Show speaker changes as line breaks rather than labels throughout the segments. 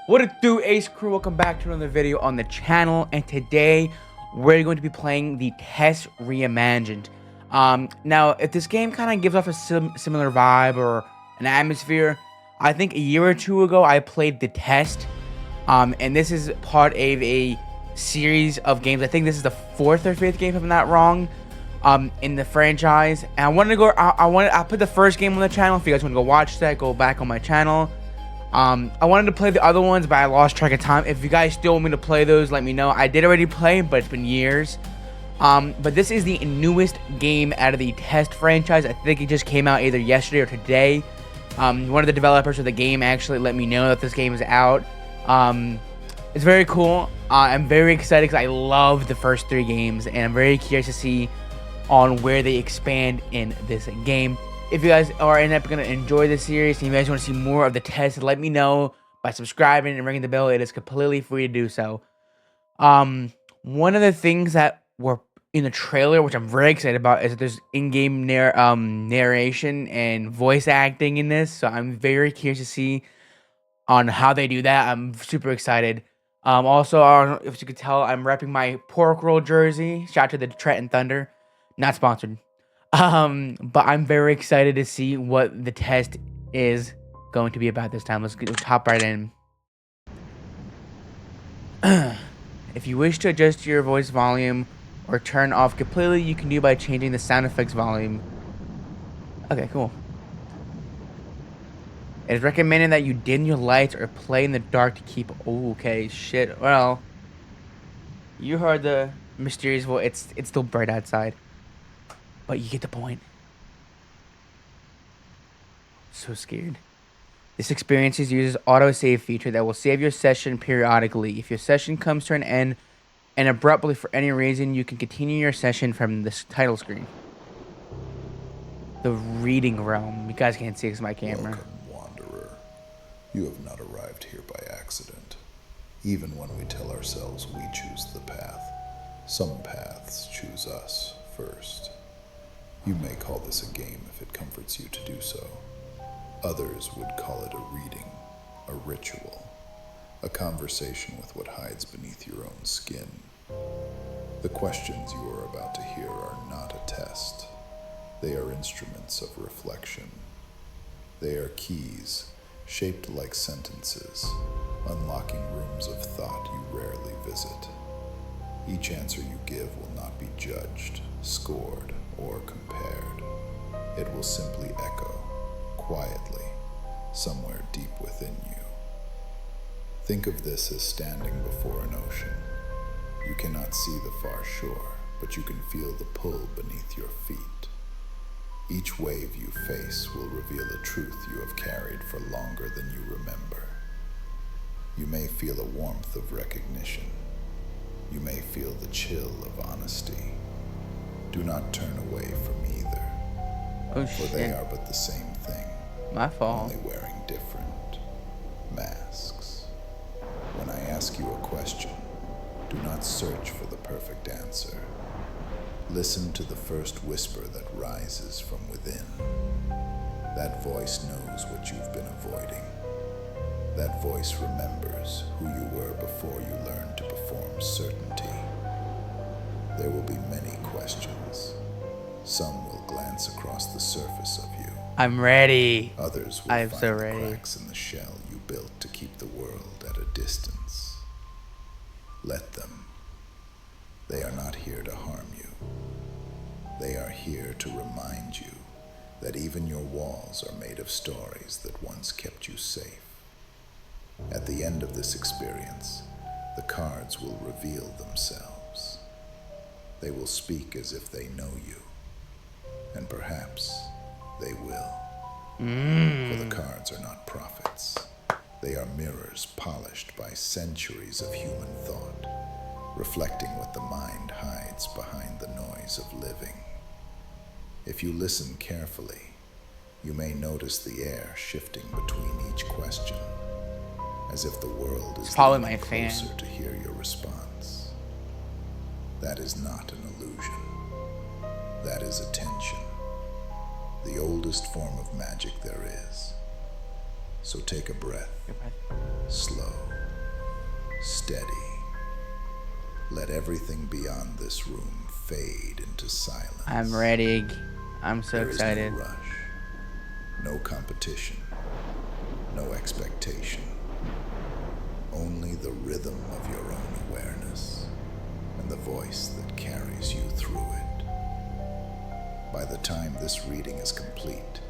What it do, Ace Crew? Welcome back to another video on the channel, and today we're going to be playing the Test Reimagined. Now, if this game kind of gives off a similar vibe or an atmosphere, I think a year or two ago I played the Test, and this is part of a series of games. I think this is the fourth or fifth game, if I'm not wrong, in the franchise. And I wanted to go. I put the first game on the channel. If you guys want to go watch that, go back on my channel. I wanted to play the other ones, but I lost track of time. If you guys still want me to play those, let me know. I did already play, but it's been years. But this is the newest game out of the Test franchise. I think it just came out either yesterday or today. One of the developers of the game actually let me know that this game is out. It's very cool. I'm very excited because I love the first three games, and I'm very curious to see on where they expand in this game. If you guys are going to enjoy this series and you guys want to see more of the Test, let me know by subscribing and ringing the bell. It is completely free to do so. One of the things that were in the trailer, which I'm very excited about, is that there's in-game narration and voice acting in this. So I'm very curious to see on how they do that. I'm super excited. Also, I don't know if you could tell, I'm repping my Pork Roll jersey. Shout out to the Trenton Thunder. Not sponsored. But I'm very excited to see what the Test is going to be about this time. Let's hop right in. If you wish to adjust your voice volume or turn off completely, you can do by changing the sound effects volume. Okay, cool. It is recommended that you dim your lights or play in the dark to keep... Oh, okay, shit. Well, you heard the mysterious voice. It's still bright outside. But you get the point. So scared. This experience uses autosave feature that will save your session periodically. If your session comes to an end and abruptly for any reason, you can continue your session from this title screen. The Reading Realm. You guys can't see because my camera.
Welcome, Wanderer. You have not arrived here by accident. Even when we tell ourselves we choose the path, some paths choose us first. You may call this a game if it comforts you to do so. Others would call it a reading, a ritual, a conversation with what hides beneath your own skin. The questions you are about to hear are not a test. They are instruments of reflection. They are keys, shaped like sentences, unlocking rooms of thought you rarely visit. Each answer you give will not be judged, scored, or compared. It will simply echo, quietly, somewhere deep within you. Think of this as standing before an ocean. You cannot see the far shore, but you can feel the pull beneath your feet. Each wave you face will reveal a truth you have carried for longer than you remember. You may feel a warmth of recognition. You may feel the chill of honesty. Do not turn away from either, for they are but the same thing,
My fault.
only wearing different masks. When I ask you a question, do not search for the perfect answer. Listen to the first whisper that rises from within. That voice knows what you've been avoiding. That voice remembers who you were before you learned to perform certainty. There will be many questions. Some will glance across the surface of you.
I'm ready.
Others will
I'm
find
so
the
ready.
cracks in the shell you built to keep the world at a distance. Let them. They are not here to harm you. They are here to remind you that even your walls are made of stories that once kept you safe. At the end of this experience, the cards will reveal themselves. They will speak as if they know you, and perhaps they will. For the cards are not prophets. They are mirrors polished by centuries of human thought, reflecting what the mind hides behind the noise of living. If you listen carefully, you may notice the air shifting between each question, as if the world is
probably
leaning
my fan.
closer to hear your response. That is not an illusion. That is attention, the oldest form of magic there is. So take a breath, slow, Steady. Let everything beyond this room fade into silence.
I'm ready. I'm so excited.
There is no rush, no competition, no expectation. Only the rhythm of your own awareness and the voice that carries you through it. By the time this reading is complete,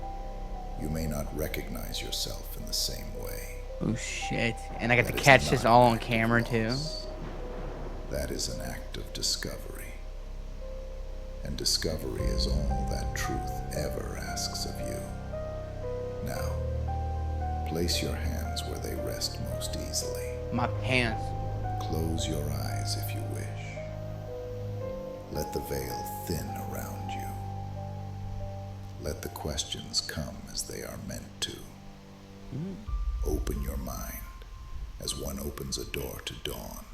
you may not recognize yourself in the same way.
Oh shit. And I got to
That is
catch this
not
all
an
on
act of
camera too.
loss. That is an act of discovery. And discovery is all that truth ever asks of you. Now, place your hands where they rest most easily.
My pants.
Close your eyes if you wish. Let the veil thin around you. Let the questions come as they are meant to. Open your mind as one opens a door to dawn.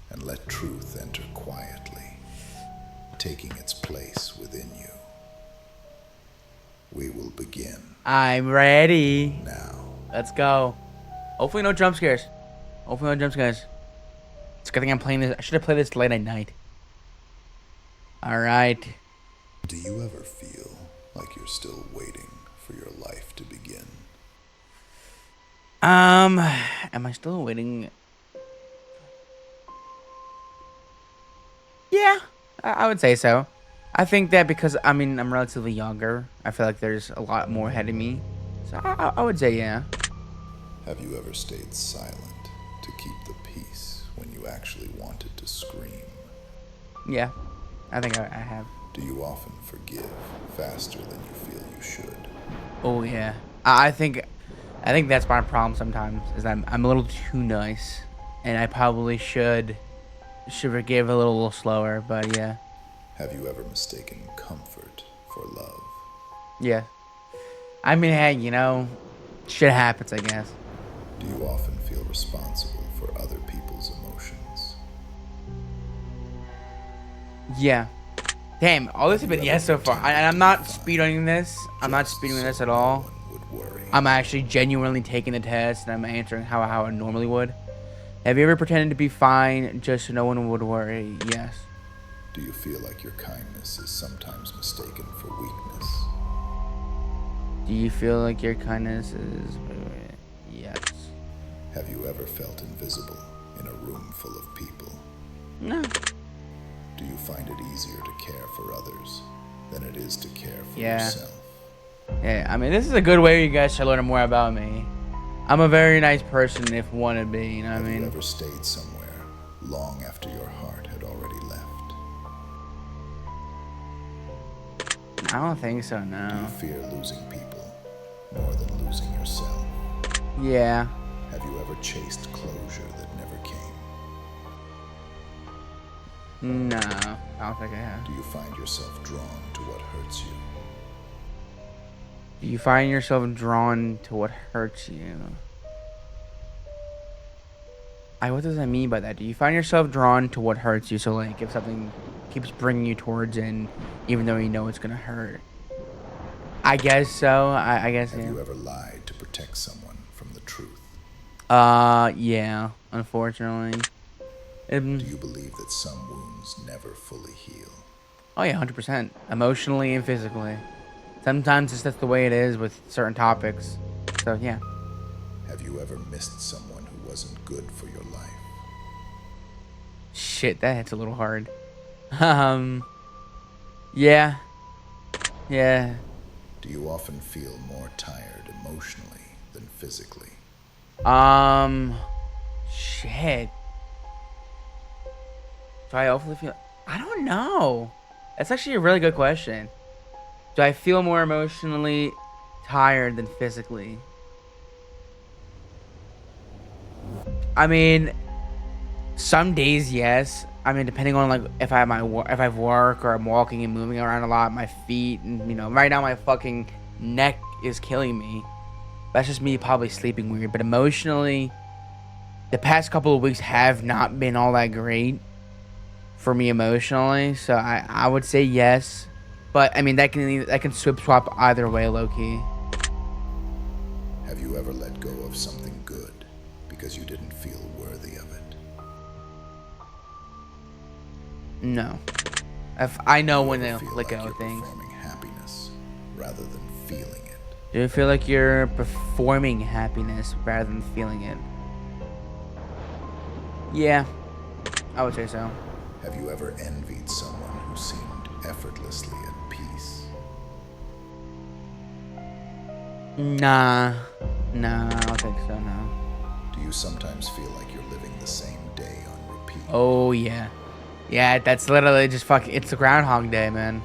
And let truth enter quietly, taking its place within you. We will begin
I'm ready.
now.
Let's go. Hopefully no jump scares. Hopefully no jump scares. It's a good thing I'm playing this. I should have played this late at night. Alright.
Do you ever feel like you're still waiting for your life to begin?
Am I still waiting? Yeah, I would say so. I think that because, I mean, I'm relatively younger. I feel like there's a lot more ahead of me. So I would say yeah.
Have you ever stayed silent to keep the peace when you actually wanted to scream?
Yeah, I think I have.
Do you often forgive faster than you feel you should?
Oh yeah. I think that's my problem sometimes. Is I'm a little too nice, and I probably should forgive a little slower. But yeah.
Have you ever mistaken comfort for love?
Yeah. I mean, hey, you know, shit happens, I guess.
Do you often feel responsible for other people's emotions?
Yeah. Damn, all this has been yes so far. And I'm not speedrunning this. I'm not speedrunning this at all.
No one would worry.
I'm actually genuinely taking the test, and I'm answering how I normally would. Have you ever pretended to be fine just so no one would worry? Yes.
Do you feel like your kindness is sometimes mistaken for weakness?
Do you feel like your kindness is... Yes.
Have you ever felt invisible in a room full of people?
No.
Do you find it easier to care for others than it is to care for
Yeah.
yourself?
Yeah, I mean, this is a good way you guys to learn more about me. I'm a very nice person if wanted be, you know what I
Have
mean?
you ever stayed somewhere long after your heart had already left?
I don't think so,
Do you
no.
fear losing people more than losing yourself?
Yeah.
Have you ever chased closure that never came?
No, I don't think I have.
Do you find yourself drawn to what hurts you?
Do you find yourself drawn to what hurts you? What does that mean by that? Do you find yourself drawn to what hurts you? So, like, if something keeps bringing you towards it, even though you know it's gonna hurt. I guess so. I guess,
Have
yeah.
you ever lied to protect someone from the truth?
Yeah, unfortunately.
Do you believe that some wounds never fully heal?
Oh yeah, 100%. Emotionally and physically. Sometimes it's just the way it is with certain topics. So, yeah.
Have you ever missed someone who wasn't good for your life?
Shit, that hits a little hard. Yeah. Yeah.
Do you often feel more tired emotionally than physically?
Shit. Do I hopefully feel... I don't know. That's actually a really good question. Do I feel more emotionally tired than physically? I mean, some days, yes. I mean, depending on like if I have if I have work or I'm walking and moving around a lot, my feet, and you know, right now my fucking neck is killing me. That's just me probably sleeping weird. But emotionally, the past couple of weeks have not been all that great for me emotionally. So I would say yes, but I mean that can swap either way, low key.
Have you ever let go of something good because you didn't feel worthy of it?
No. If I know when
You
to
ever feel
let
like
go
you're
of things.
performing happiness rather than feeling it?
Do you feel like you're performing happiness rather than feeling it? Yeah, I would say so.
Have you ever envied someone who seemed effortlessly at peace?
Nah. Nah, I don't think so, no.
Do you sometimes feel like you're living the same day on repeat?
Oh, yeah. Yeah, that's literally just it's the Groundhog Day, man.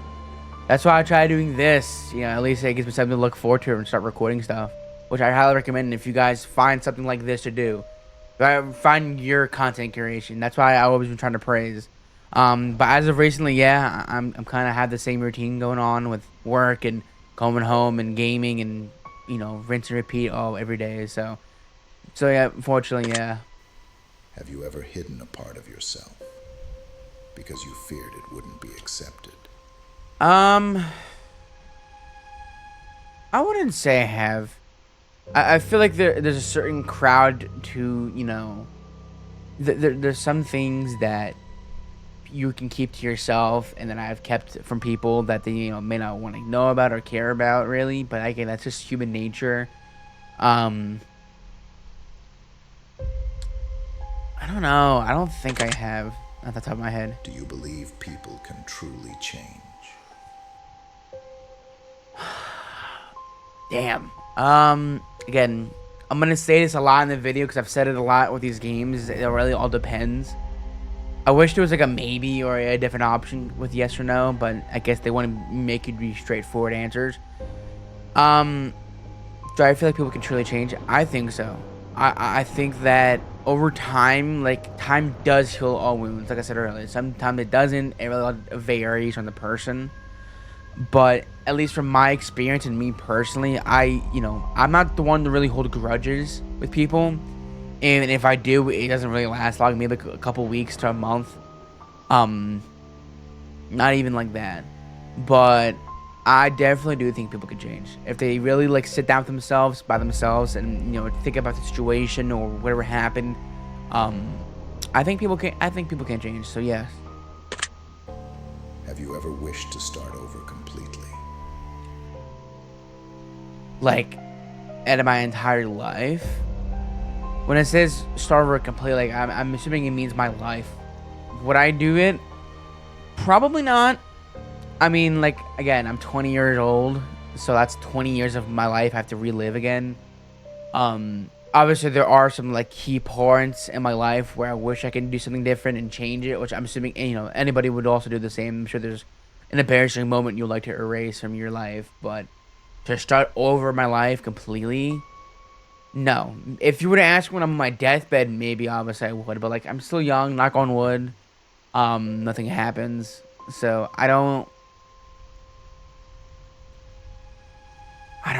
That's why I try doing this. You know, at least it gives me something to look forward to and start recording stuff. Which I highly recommend if you guys find something like this to do. Find your content creation. That's why I've always been trying to praise. But as of recently, yeah, I'm kind of have the same routine going on with work and coming home and gaming and rinse and repeat all every day. So yeah, unfortunately, yeah.
Have you ever hidden a part of yourself because you feared it wouldn't be accepted?
Um, I wouldn't say I have. I feel like there's a certain crowd to there's some things that you can keep to yourself, and that I've kept from people that they may not want to know about or care about really. But again, that's just human nature. Um, I don't know. I don't think I have at the top of my head.
Do you believe people can truly change?
Damn. Again, I'm gonna say this a lot in the video because I've said it a lot with these games. It really all depends. I wish there was like a maybe or a different option with yes or no, but I guess they want to make you do straightforward answers. Um, do I feel like people can truly change? I think so. I think that over time, like time does heal all wounds. Like I said earlier, sometimes it doesn't. It really varies on the person. But at least from my experience and me personally, I'm not the one to really hold grudges with people. And if I do, it doesn't really last long. Maybe a couple weeks to a month. Um, Not even like that. But I definitely do think people can change if they really like sit down with themselves by themselves and think about the situation or whatever happened. Um, I think people can. I think people can change. So yes.
Have you ever wished to start over completely?
Like, out of my entire life. When it says start over completely, like I'm assuming it means my life. Would I do it? Probably not. I mean, like, again, I'm 20 years old, so that's 20 years of my life I have to relive again. Obviously there are some like key points in my life where I wish I could do something different and change it, which I'm assuming anybody would also do the same. I'm sure there's an embarrassing moment you'd like to erase from your life, but to start over my life completely, no. If you were to ask when I'm on my deathbed, maybe obviously I would, but like I'm still young, knock on wood. Nothing happens. So I don't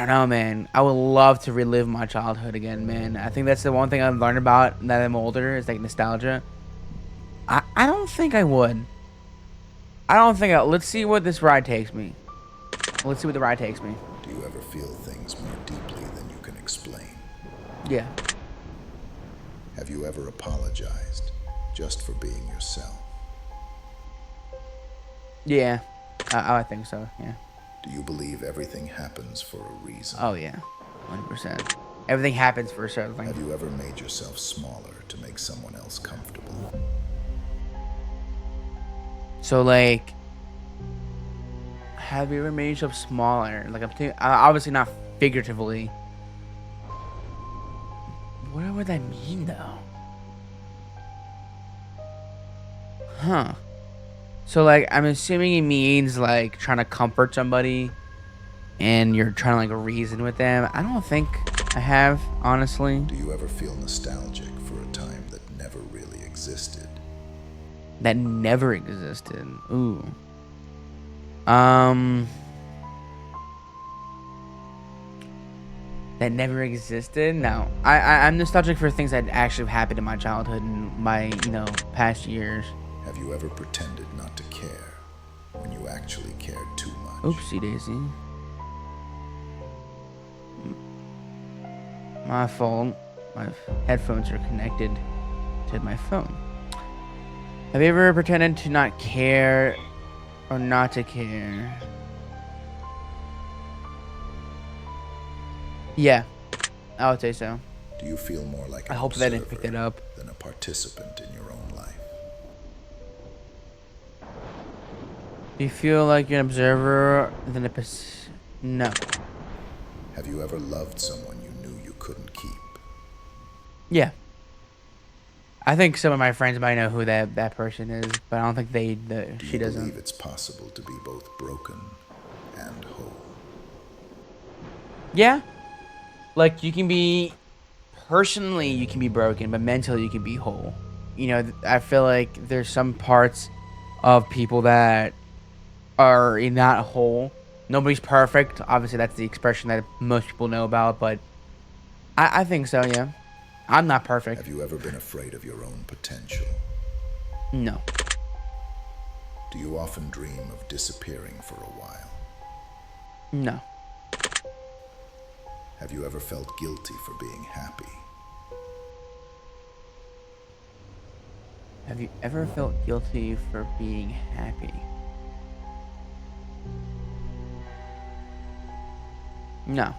know, man. I would love to relive my childhood again, man. I think that's the one thing I've learned about that I'm older is like nostalgia. I don't think I would. I don't think let's see what this ride takes me. Let's see what the ride takes me.
Do you ever feel things more deeply than you can explain?
Yeah.
Have you ever apologized just for being yourself?
Yeah. I think so, yeah.
Do you believe everything happens for a reason?
Oh, yeah. 100%. Everything happens for a certain thing.
Have you ever made yourself smaller to make someone else comfortable?
So, like, have you ever made yourself smaller? Like, obviously not figuratively. What would that mean, though? Huh. So, like, I'm assuming it means, like, trying to comfort somebody and you're trying to, like, reason with them. I don't think I have, honestly.
Do you ever feel nostalgic for a time that never really existed?
That never existed. Ooh. That never existed? No. I'm nostalgic for things that actually happened in my childhood and my, past years.
Have you ever pretended not to care when you actually cared too much?
Oopsie daisy. My fault. My headphones are connected to my phone. Have you ever pretended to not care or not to care? Yeah, I would say so.
Do you feel more like
I
an
hope that I didn't pick that
observer
up.
than a participant in your own life?
Do you feel like you're an observer than a no.
Have you ever loved someone you knew you couldn't keep?
Yeah. I think some of my friends might know who that person is, but I don't think
Do
she
you
doesn't.
believe it's possible to be both broken and whole?
Yeah. Like you can be personally you can be broken, but mentally you can be whole. You know, I feel like there's some parts of people that are not whole. Nobody's perfect. Obviously, that's the expression that most people know about, but I think so, yeah. I'm not perfect.
Have you ever been afraid of your own potential?
No.
Do you often dream of disappearing for a while?
No.
Have you ever felt guilty for being happy?
Have you ever felt guilty for being happy? No.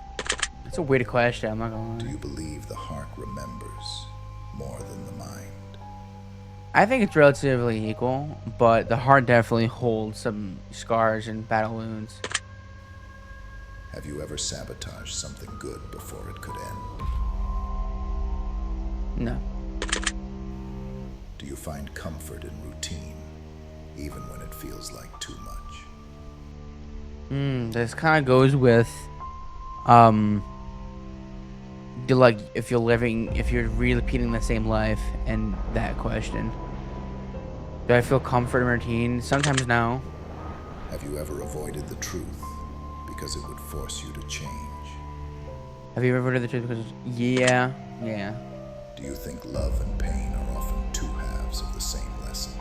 That's a weird question, I'm not gonna
Do
lie.
you believe the heart remembers more than the mind?
I think it's relatively equal, but the heart definitely holds some scars and battle wounds.
Have you ever sabotaged something good before it could end?
No.
Do you find comfort in routine, even when it feels like too much?
This kind of goes with, um, like if you're repeating the same life and that question. Do I feel comfort in routine? Sometimes no.
Have you ever avoided the truth because it would force you to change?
Have you ever avoided the truth? Because yeah, yeah,
Do you think love and pain are often two halves of the same lesson?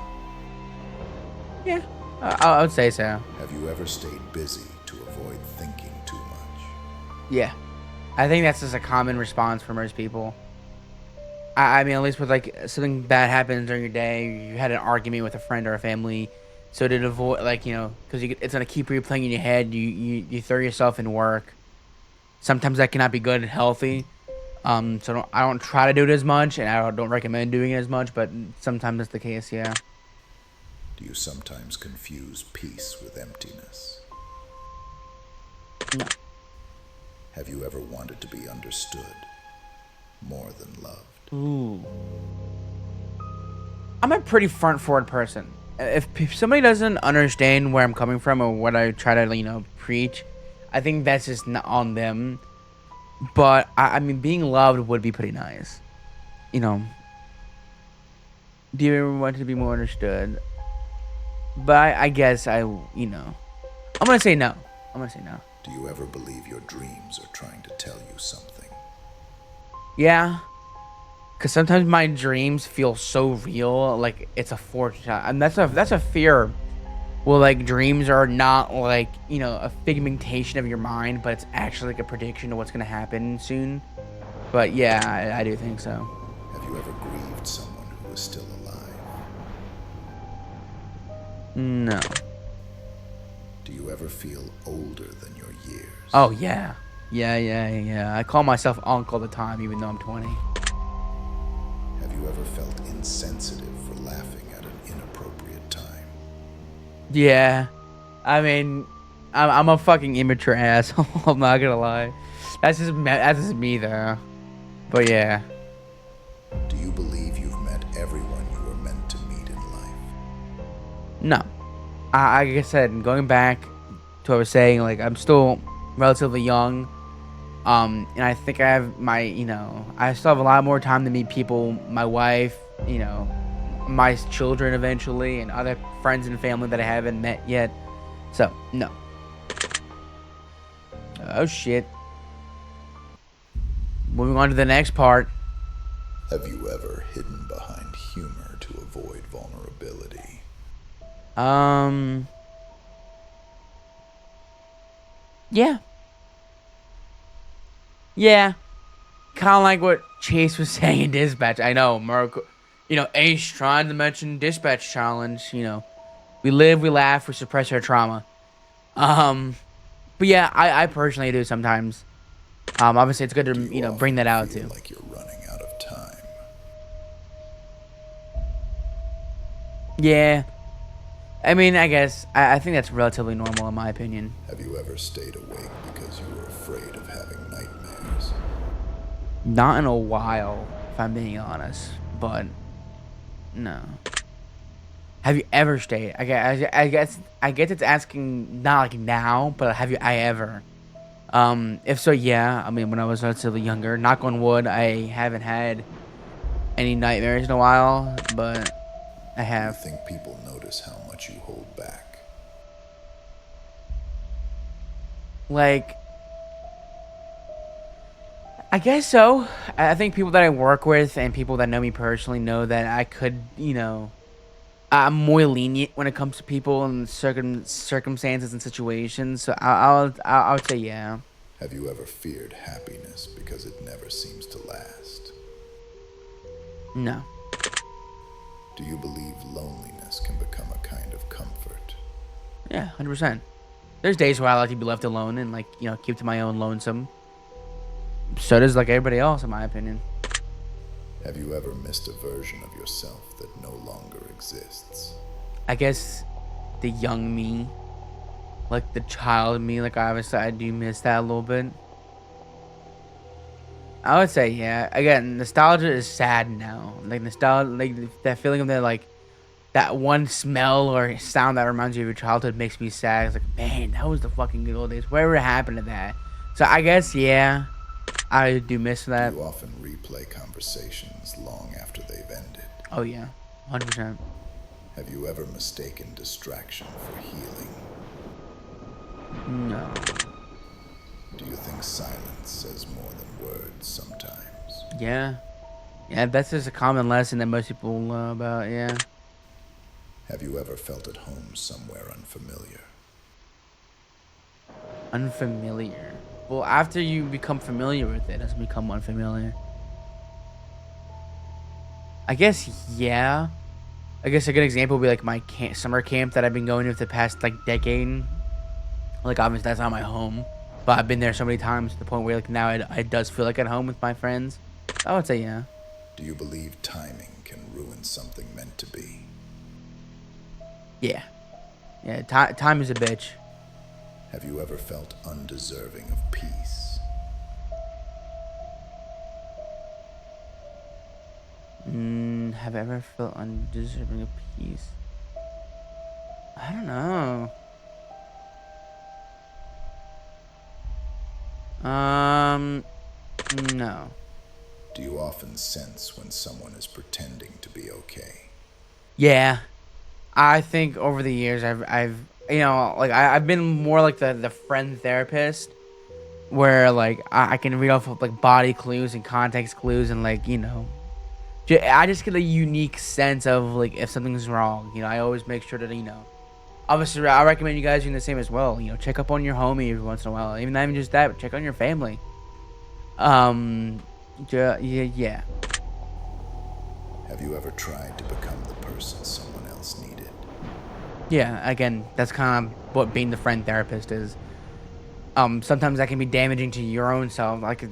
yeah. I would say so.
Have you ever stayed busy to avoid thinking too much?
Yeah, I think that's just a common response for most people. I mean, at least with like something bad happens during your day, you had an argument with a friend or a family, so to avoid, like, because it's gonna keep replaying in your head, you throw yourself in work. Sometimes that cannot be good and healthy. So I don't try to do it as much, and I don't recommend doing it as much, but sometimes that's the case. Yeah.
Do you sometimes confuse peace with emptiness?
No.
Have you ever wanted to be understood more than loved?
Ooh. I'm a pretty front forward person. If somebody doesn't understand where I'm coming from or what I try to preach, I think that's just not on them. But I mean, being loved would be pretty nice. You know, do you ever want to be more understood? But I guess I'm gonna say no. I'm gonna say no.
Do you ever believe your dreams are trying to tell you something?
Yeah, because sometimes my dreams feel so real, like it's a fortune, and that's a fear. Well, like dreams are not like a figmentation of your mind, but it's actually like a prediction of what's gonna happen soon. But yeah, I do think so.
Have you ever grieved someone who is still alive?
No.
Do you ever feel older than your years?
Oh yeah, yeah. I call myself uncle all the time, even though I'm 20.
Have you ever felt insensitive for laughing at an inappropriate time?
Yeah, I mean, I'm a fucking immature asshole. I'm not gonna lie. That's just me though. But yeah,
Do you believe you've met everyone you were meant to meet in life?
no. Like I said, going back to what I was saying, like I'm still relatively young. And I think I have I still have a lot more time to meet people, my wife, my children eventually, and other friends and family that I haven't met yet. So, no. Oh, shit. Moving on to the next part.
Have you ever hidden behind humor to avoid vulnerability?
Um, yeah. Yeah. kind of like what Chase was saying in Dispatch. I know, Mark. Ace trying to mention Dispatch challenge. We live, we laugh, we suppress our trauma. Um, but yeah, I personally do sometimes. Obviously, it's good to
Do you
bring
often
that out
feel
too.
like you're running out of time?
Yeah, I mean, I guess I think that's relatively normal in my opinion.
Have you ever stayed awake because you were afraid of having nightmares?
Not in a while, if I'm being honest, but no. Have you ever stayed? I guess it's asking not like now, but have you I ever? If so, yeah. I mean, when I was relatively younger, knock on wood, I haven't had any nightmares in a while, but I
Do you
have.
think people notice how much you hold back?
Like, I guess so. I think people that I work with and people that know me personally know that I could, I'm more lenient when it comes to people and circumstances and situations. So I would say yeah.
Have you ever feared happiness because it never seems to last?
No.
Do you believe loneliness can become a kind of comfort?
Yeah, 100%. There's days where I like to be left alone and like keep to my own lonesome. So does like everybody else, in my opinion.
Have you ever missed a version of yourself that no longer exists?
I guess the young me, like the child me, like obviously I do miss that a little bit. I would say yeah. Again, nostalgia is sad now. Like nostalgia, like that feeling of that one smell or sound that reminds you of your childhood makes me sad. It's like, man, that was the fucking good old days. Whatever happened to that? So I guess yeah, I do miss
Do
that.
you often replay conversations long after they've ended?
Oh yeah, 100%.
Have you ever mistaken distraction for healing?
No.
Do you think silence says more than words sometimes?
Yeah. Yeah, that's just a common lesson that most people know about. Yeah.
Have you ever felt at home somewhere unfamiliar?
Unfamiliar. Well, after you become familiar with it, it doesn't become unfamiliar. I guess yeah. I guess a good example would be like my summer camp that I've been going to for the past like decade. Like obviously that's not my home, but I've been there so many times to the point where like now it does feel like at home with my friends. I would say yeah.
Do you believe timing can ruin something meant to be?
Yeah. Yeah. Time is a bitch.
Have you ever felt undeserving of peace?
Have I ever felt undeserving of peace? I don't know. Um, no.
Do you often sense when someone is pretending to be okay?
Yeah, I think over the years I've like I've been more like the friend therapist where like I can read off of like body clues and context clues and like I just get a unique sense of like if something's wrong. I always make sure that obviously I recommend you guys doing the same as well. Check up on your homie every once in a while. Even not even just that, but check on your family. Um, yeah.
Have you ever tried to become the person someone else needed?
Yeah, again, that's kind of what being the friend therapist is. Sometimes that can be damaging to your own self, like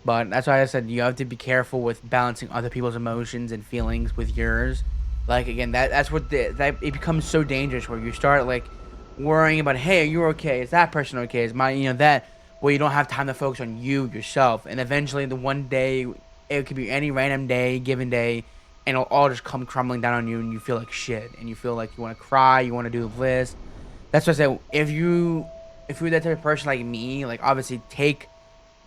but that's why I said you have to be careful with balancing other people's emotions and feelings with yours. Like again, that's what that it becomes so dangerous where you start like worrying about, hey, are you okay? Is that person okay? Is my that? Well, you don't have time to focus on you yourself, and eventually the one day it could be any random day, given day, and it'll all just come crumbling down on you, and you feel like shit, and you feel like you want to cry, you want to do this. That's what I said. If you're that type of person like me, like obviously take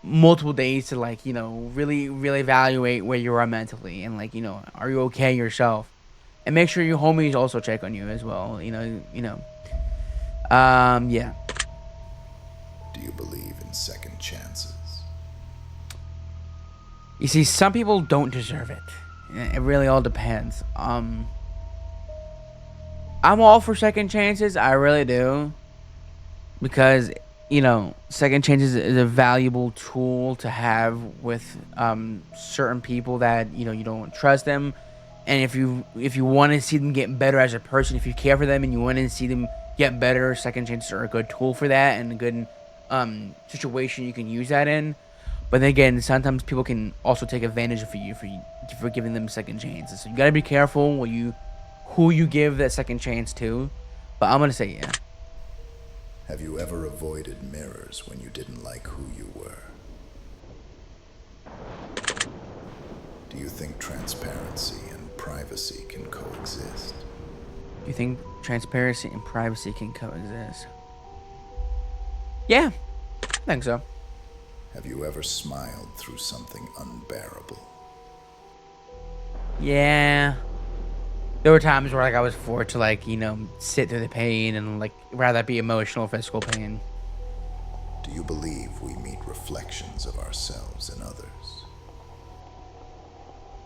multiple days to like really really evaluate where you are mentally and like are you okay yourself, and make sure your homies also check on you as well. Yeah.
Do you believe in second chances?
You see, some people don't deserve it. It really all depends. I'm all for second chances. I really do. Because, second chances is a valuable tool to have with certain people that you don't trust them, and if you want to see them get better as a person, if you care for them and you want to see them get better, second chances are a good tool for that and a good situation you can use that in. But then again, sometimes people can also take advantage of you for giving them second chances. So you gotta be careful who you give that second chance to. But I'm gonna say yeah.
Have you ever avoided mirrors when you didn't like who you were? Do you think transparency and privacy can coexist?
Do you think transparency and privacy can coexist? Yeah, I think so.
Have you ever smiled through something unbearable?
Yeah. There were times where I was forced to sit through the pain and rather that be emotional, physical pain.
Do you believe we meet reflections of ourselves in others?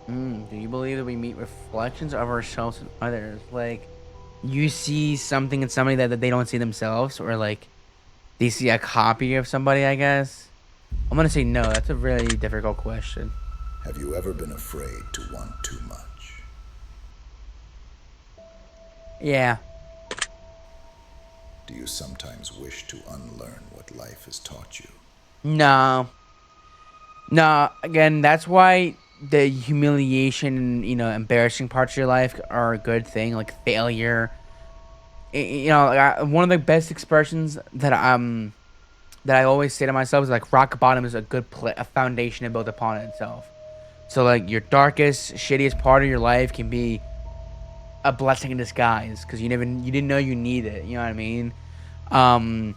Do you believe that we meet reflections of ourselves and others? Like, you see something in somebody that they don't see themselves, or they see a copy of somebody, I guess? I'm gonna say no. That's a really difficult question.
Have you ever been afraid to want too much?
Yeah.
Do you sometimes wish to unlearn what life has taught you?
No. No. Again, that's why the humiliation and embarrassing parts of your life are a good thing, like failure. One of the best expressions that I always say to myself is rock bottom is a foundation to build upon itself. So your darkest, shittiest part of your life can be a blessing in disguise because you didn't know you need it. You know what I mean? Um,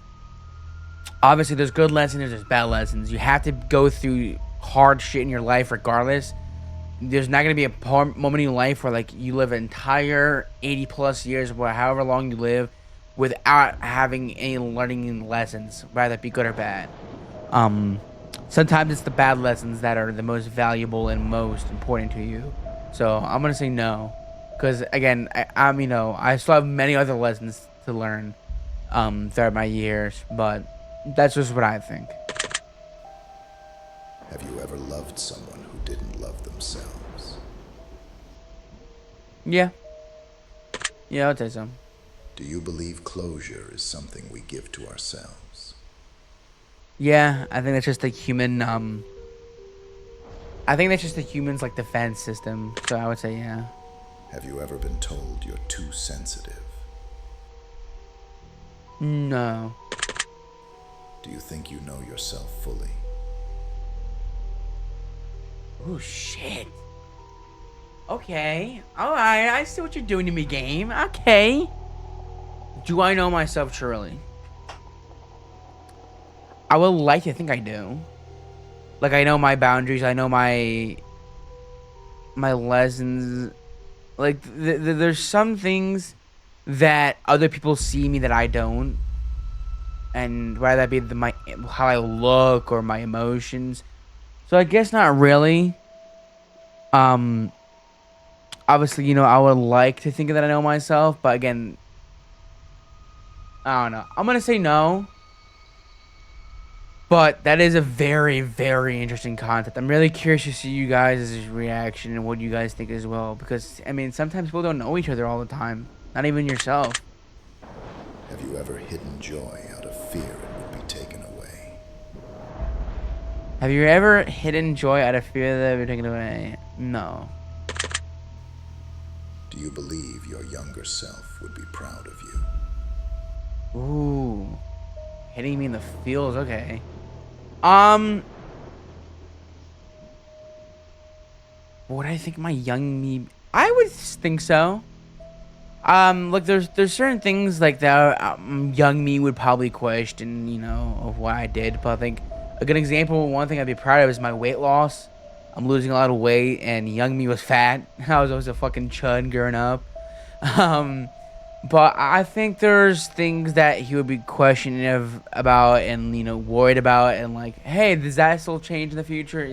Obviously there's good lessons, there's bad lessons. You have to go through hard shit in your life regardless. There's not gonna be a moment in your life where you live an entire 80 plus years, or however long you live, without having any learning lessons, whether it be good or bad. Um, Sometimes it's the bad lessons that are the most valuable and most important to you. So I'm gonna say no, because again, I still have many other lessons to learn throughout my years, but that's just what I think.
Have you ever loved someone who didn't love themselves?
Yeah, yeah, I'll say so.
Do you believe closure is something we give to ourselves?
Yeah, I think that's just a human. I think that's just a human's defense system. So I would say yeah.
Have you ever been told you're too sensitive?
No.
Do you think you know yourself fully?
Oh shit. Okay. All right. I see what you're doing to me, game. Okay. Do I know myself truly? I would like to think I do. I know my boundaries. I know my lessons. There's some things that other people see me that I don't, and whether that be my how I look or my emotions. So I guess not really. Um, Obviously, I would like to think that I know myself, but again, I don't know. I'm gonna say no. But that is a very, very interesting concept. I'm really curious to see you guys' reaction and what you guys think as well. Because, I mean, sometimes people don't know each other all the time. Not even yourself.
Have you ever hidden joy out of fear it would be taken away?
Have you ever hidden joy out of fear that it would be taken away? No.
Do you believe your younger self would be proud of you?
Ooh. Hitting me in the feels, okay. Um... Would I think my young me... I would think so. Look, there's certain things that young me would probably question, of what I did. But I think a good example, one thing I'd be proud of is my weight loss. I'm losing a lot of weight, and young me was fat. I was always a fucking chud growing up. Um, but I think there's things that he would be questioning about and worried about, and hey, does that still change in the future?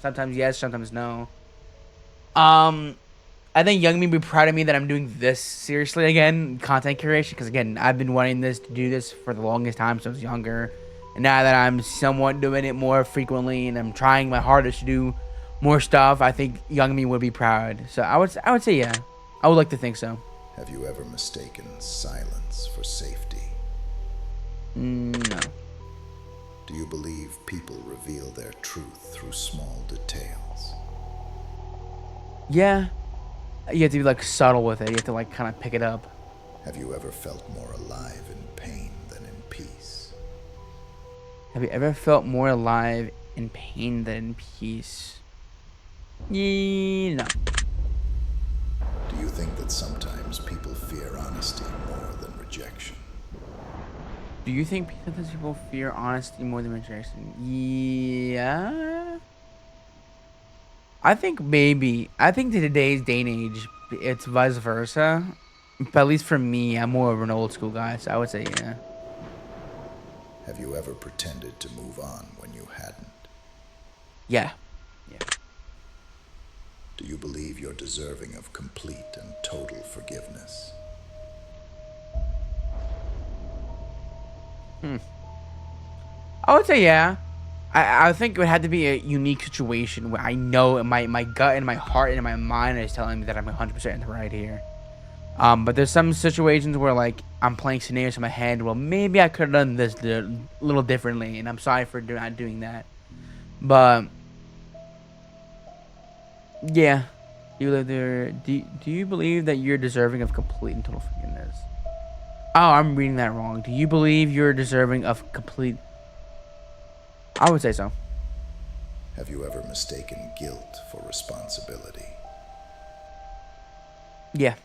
Sometimes yes, sometimes no. Um, I think Young Me would be proud of me that I'm doing this seriously again, content creation. Because again, I've been wanting to do this for the longest time since I was younger. And now that I'm somewhat doing it more frequently and I'm trying my hardest to do more stuff, I think young me would be proud. So I would say yeah. I would like to think so.
Have you ever mistaken silence for safety?
No.
Do you believe people reveal their truth through small details?
Yeah. You have to be like subtle with it. You have to like kind of pick it up.
Have you ever felt more alive in pain than in peace?
Have you ever felt more alive in pain than in peace? Yeah, no.
Do you think that sometimes people fear honesty more than rejection?
Do you think sometimes people fear honesty more than rejection? Yeah. I think maybe. I think in today's day and age, it's vice versa. But at least for me, I'm more of an old school guy, so I would say yeah.
Have you ever pretended to move on when you hadn't?
Yeah. Yeah.
Do you believe you're deserving of complete and total forgiveness?
I would say yeah. I think it would have to be a unique situation where I know my gut and my heart and my mind is telling me that I'm 100% in the right here. But there's some situations where like I'm playing scenarios in my head. Well, maybe I could have done this a little differently, and I'm sorry for not doing that. But yeah, you live there. Do you believe that you're deserving of complete and total forgiveness? Oh, I'm reading that wrong. Do you believe you're deserving of complete? I would say so.
Have you ever mistaken guilt for responsibility?
Yeah.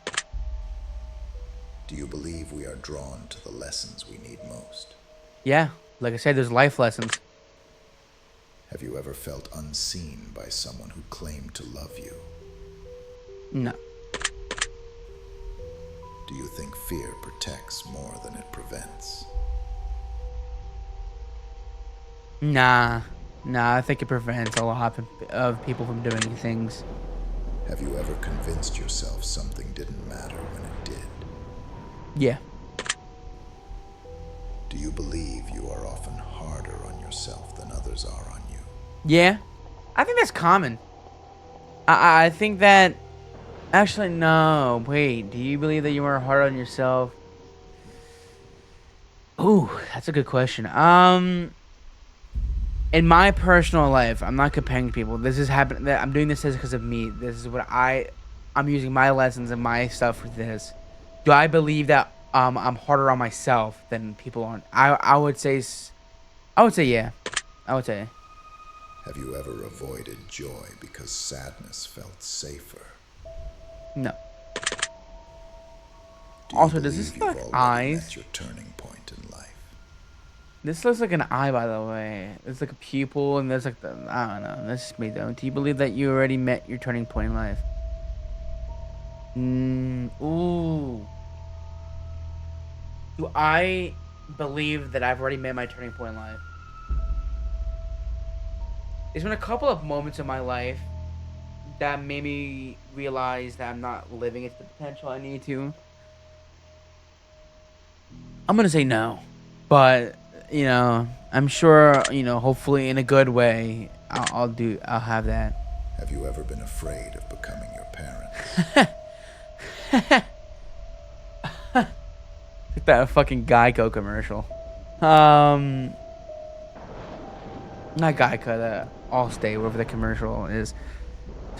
Do you believe we are drawn to the lessons we need most?
Yeah. Like I said, there's life lessons.
Have you ever felt unseen by someone who claimed to love you?
No.
Do you think fear protects more than it prevents?
Nah. Nah, I think it prevents a lot of people from doing things.
Have you ever convinced yourself something didn't matter when it did?
Yeah.
Do you believe you are often harder on yourself than others are on you?
Yeah. I think that's common. I think that... Actually, no. Wait. Do you believe that you are hard on yourself? Ooh, that's a good question. In my personal life, I'm not comparing people. This is happening. I'm doing this because of me. This is what I'm using my lessons and my stuff for this. Do I believe that I'm harder on myself than people aren't? I would say yeah. I would say.
Have you ever avoided joy because sadness felt safer?
No.
Do you
Also, does this
believe
look
you've
like
already
eyes?
met your turning point in life?
This looks like an eye, by the way. It's like a pupil, and there's like the... I don't know. That's just me, though. Do you believe that you already met your turning point in life? Ooh. Do I believe that I've already met my turning point in life? There's been a couple of moments in my life that made me realize that I'm not living at the potential I need to. I'm gonna say no, but I'm sure hopefully in a good way, I'll have that.
Have you ever been afraid of becoming your parents?
Like that fucking Geico commercial. Not Geico, the Allstate, whatever the commercial is.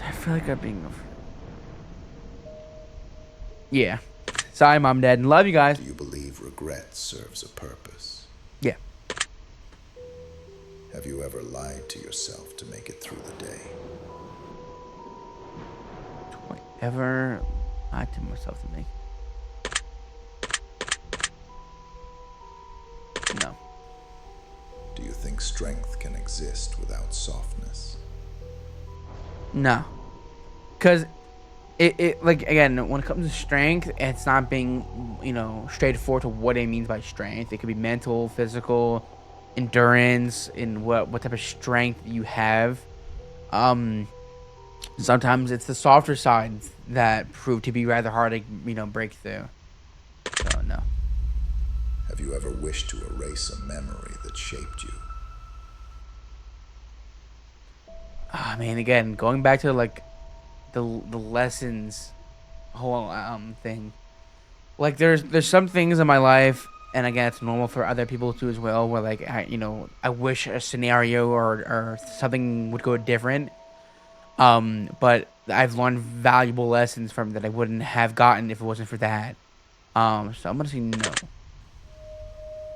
I feel like I'm being... Yeah. Sorry, Mom, Dad, and love you guys.
Do you believe regret serves a purpose?
Yeah.
Have you ever lied to yourself to make it through the day?
Do I ever lie to myself to make... No.
Do you think strength can exist without softness?
No. Because it like, again, when it comes to strength, it's not being, straightforward to what it means by strength. It could be mental, physical, endurance, and what type of strength you have. Sometimes it's the softer sides that prove to be rather hard to, break through. So, no.
Have you ever wished to erase a memory that shaped you?
Ah, man, again, going back to like the lessons whole thing. Like there's some things in my life, and again, it's normal for other people too as well, where like I wish a scenario or something would go different. But I've learned valuable lessons from that I wouldn't have gotten if it wasn't for that. So I'm gonna say no.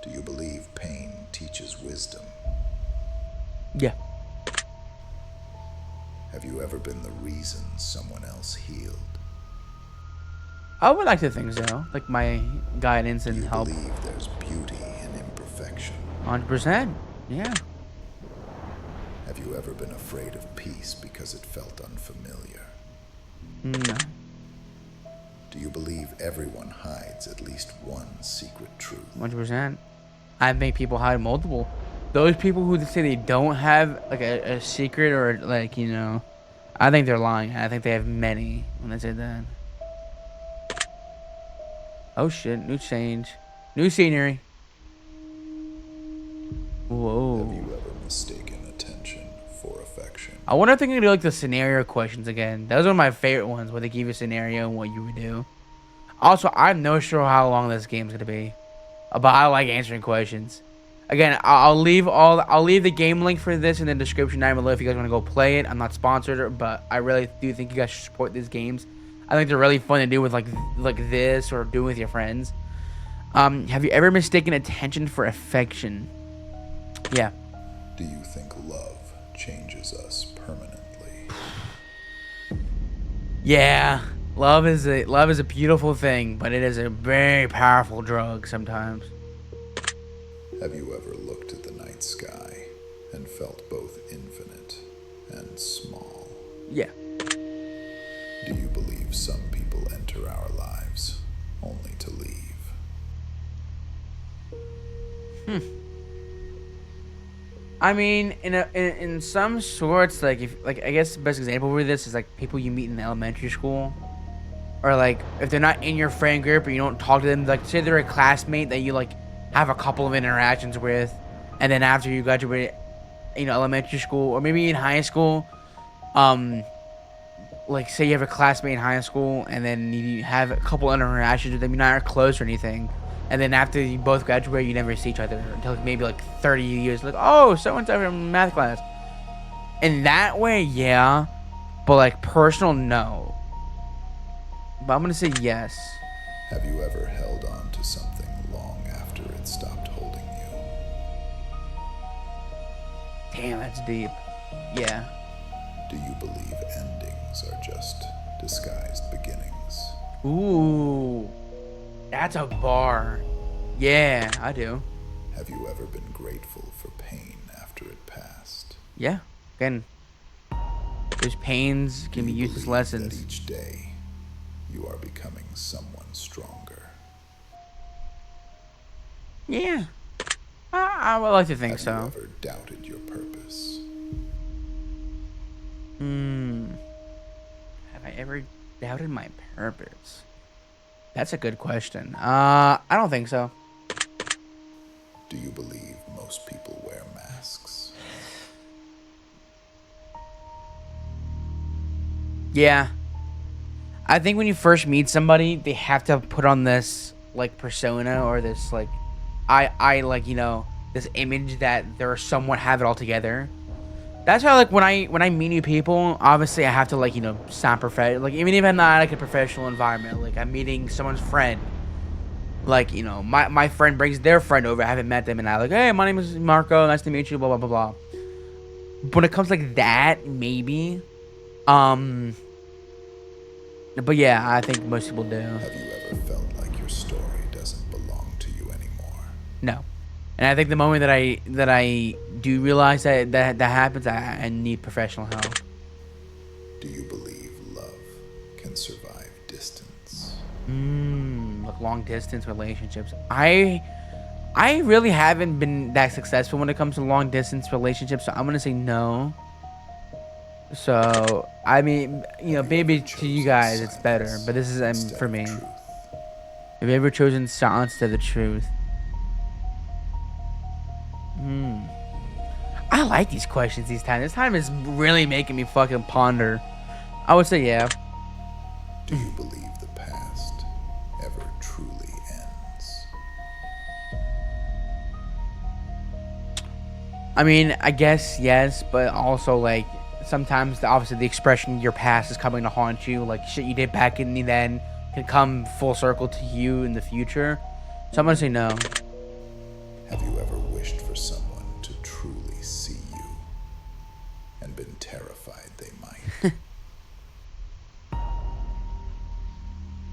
Do you believe pain teaches wisdom?
Yeah,
Have you ever been the reason someone else healed?
I would like to think so. Like my guidance
Do
and
you
help.
believe there's beauty in imperfection?
100%. Yeah.
Have you ever been afraid of peace because it felt unfamiliar?
No.
Do you believe everyone hides at least one secret truth?
100%. I think people hide multiple. Those people who say they don't have like a secret or like I think they're lying. I think they have many when they say that. Oh shit! New change, new scenery.
Have you
Whoa.
ever mistaken attention for affection?
I wonder if they can do like the scenario questions again. Those are my favorite ones where they give you a scenario and what you would do. Also, I'm no sure how long this game's gonna be, but I like answering questions. Again, I'll leave the game link for this in the description down below if you guys want to go play it. I'm not sponsored, but I really do think you guys should support these games. I think they're really fun to do with like this or do with your friends. Have you ever mistaken attention for affection? Yeah.
Do you think love changes us permanently?
Yeah. Love is a beautiful thing, but it is a very powerful drug sometimes.
Have you ever looked at the night sky and felt both infinite and small?
Yeah.
Do you believe some people enter our lives only to leave?
I mean, in some sorts, like if like I guess the best example for this is like people you meet in elementary school, or like if they're not in your friend group or you don't talk to them. Like say they're a classmate that you like have a couple of interactions with, and then after you graduate, elementary school or maybe in high school, um, like say you have a classmate in high school and then you have a couple interactions with them. You're not close or anything. And then after you both graduate, you never see each other until maybe like 30 years. Like, oh, so and so from math class. In that way, yeah. But like personal, no. But I'm gonna say yes.
Have you ever held on to something long after it stopped holding you?
Damn, that's deep. Yeah.
Do you believe endings are just disguised beginnings?
Ooh, that's a bar. Yeah, I do.
Have you ever been grateful for pain after it passed?
Yeah. Again, those pains
Do
can be
you
used as
believe
lessons.
that each day you are becoming someone stronger?
Yeah. I would like to think
Have
so.
you ever doubted your purpose?
Have I ever doubted my purpose? That's a good question. I don't think so.
Do you believe most people wear masks?
Yeah. I think when you first meet somebody, they have to put on this like persona or this like I like, this image that they're somewhat have it all together. That's how like when I meet new people, obviously I have to like, sound professional. Like even if I'm not like a professional environment, like I'm meeting someone's friend. Like, my friend brings their friend over. I haven't met them and I like, hey, my name is Marco, nice to meet you, blah blah blah blah. When it comes like that, maybe. But yeah, I think most people do.
Have you ever felt like your story doesn't belong to you anymore?
No. And I think the moment that I do realize that happens, I need professional help.
Do you believe love can survive distance?
Like long distance relationships. I really haven't been that successful when it comes to long distance relationships, so I'm gonna say no. So I mean, maybe to you guys it's better, but this is for me. Have you ever chosen silence to the truth? I like these questions these times. This time is really making me fucking ponder. I would say yeah.
Do you believe the past ever truly ends?
I mean, I guess yes, but also like sometimes obviously the expression your past is coming to haunt you, like shit you did back in the then can come full circle to you in the future. So I'm gonna say no.
Have you ever wished for someone to truly see you and been terrified they might?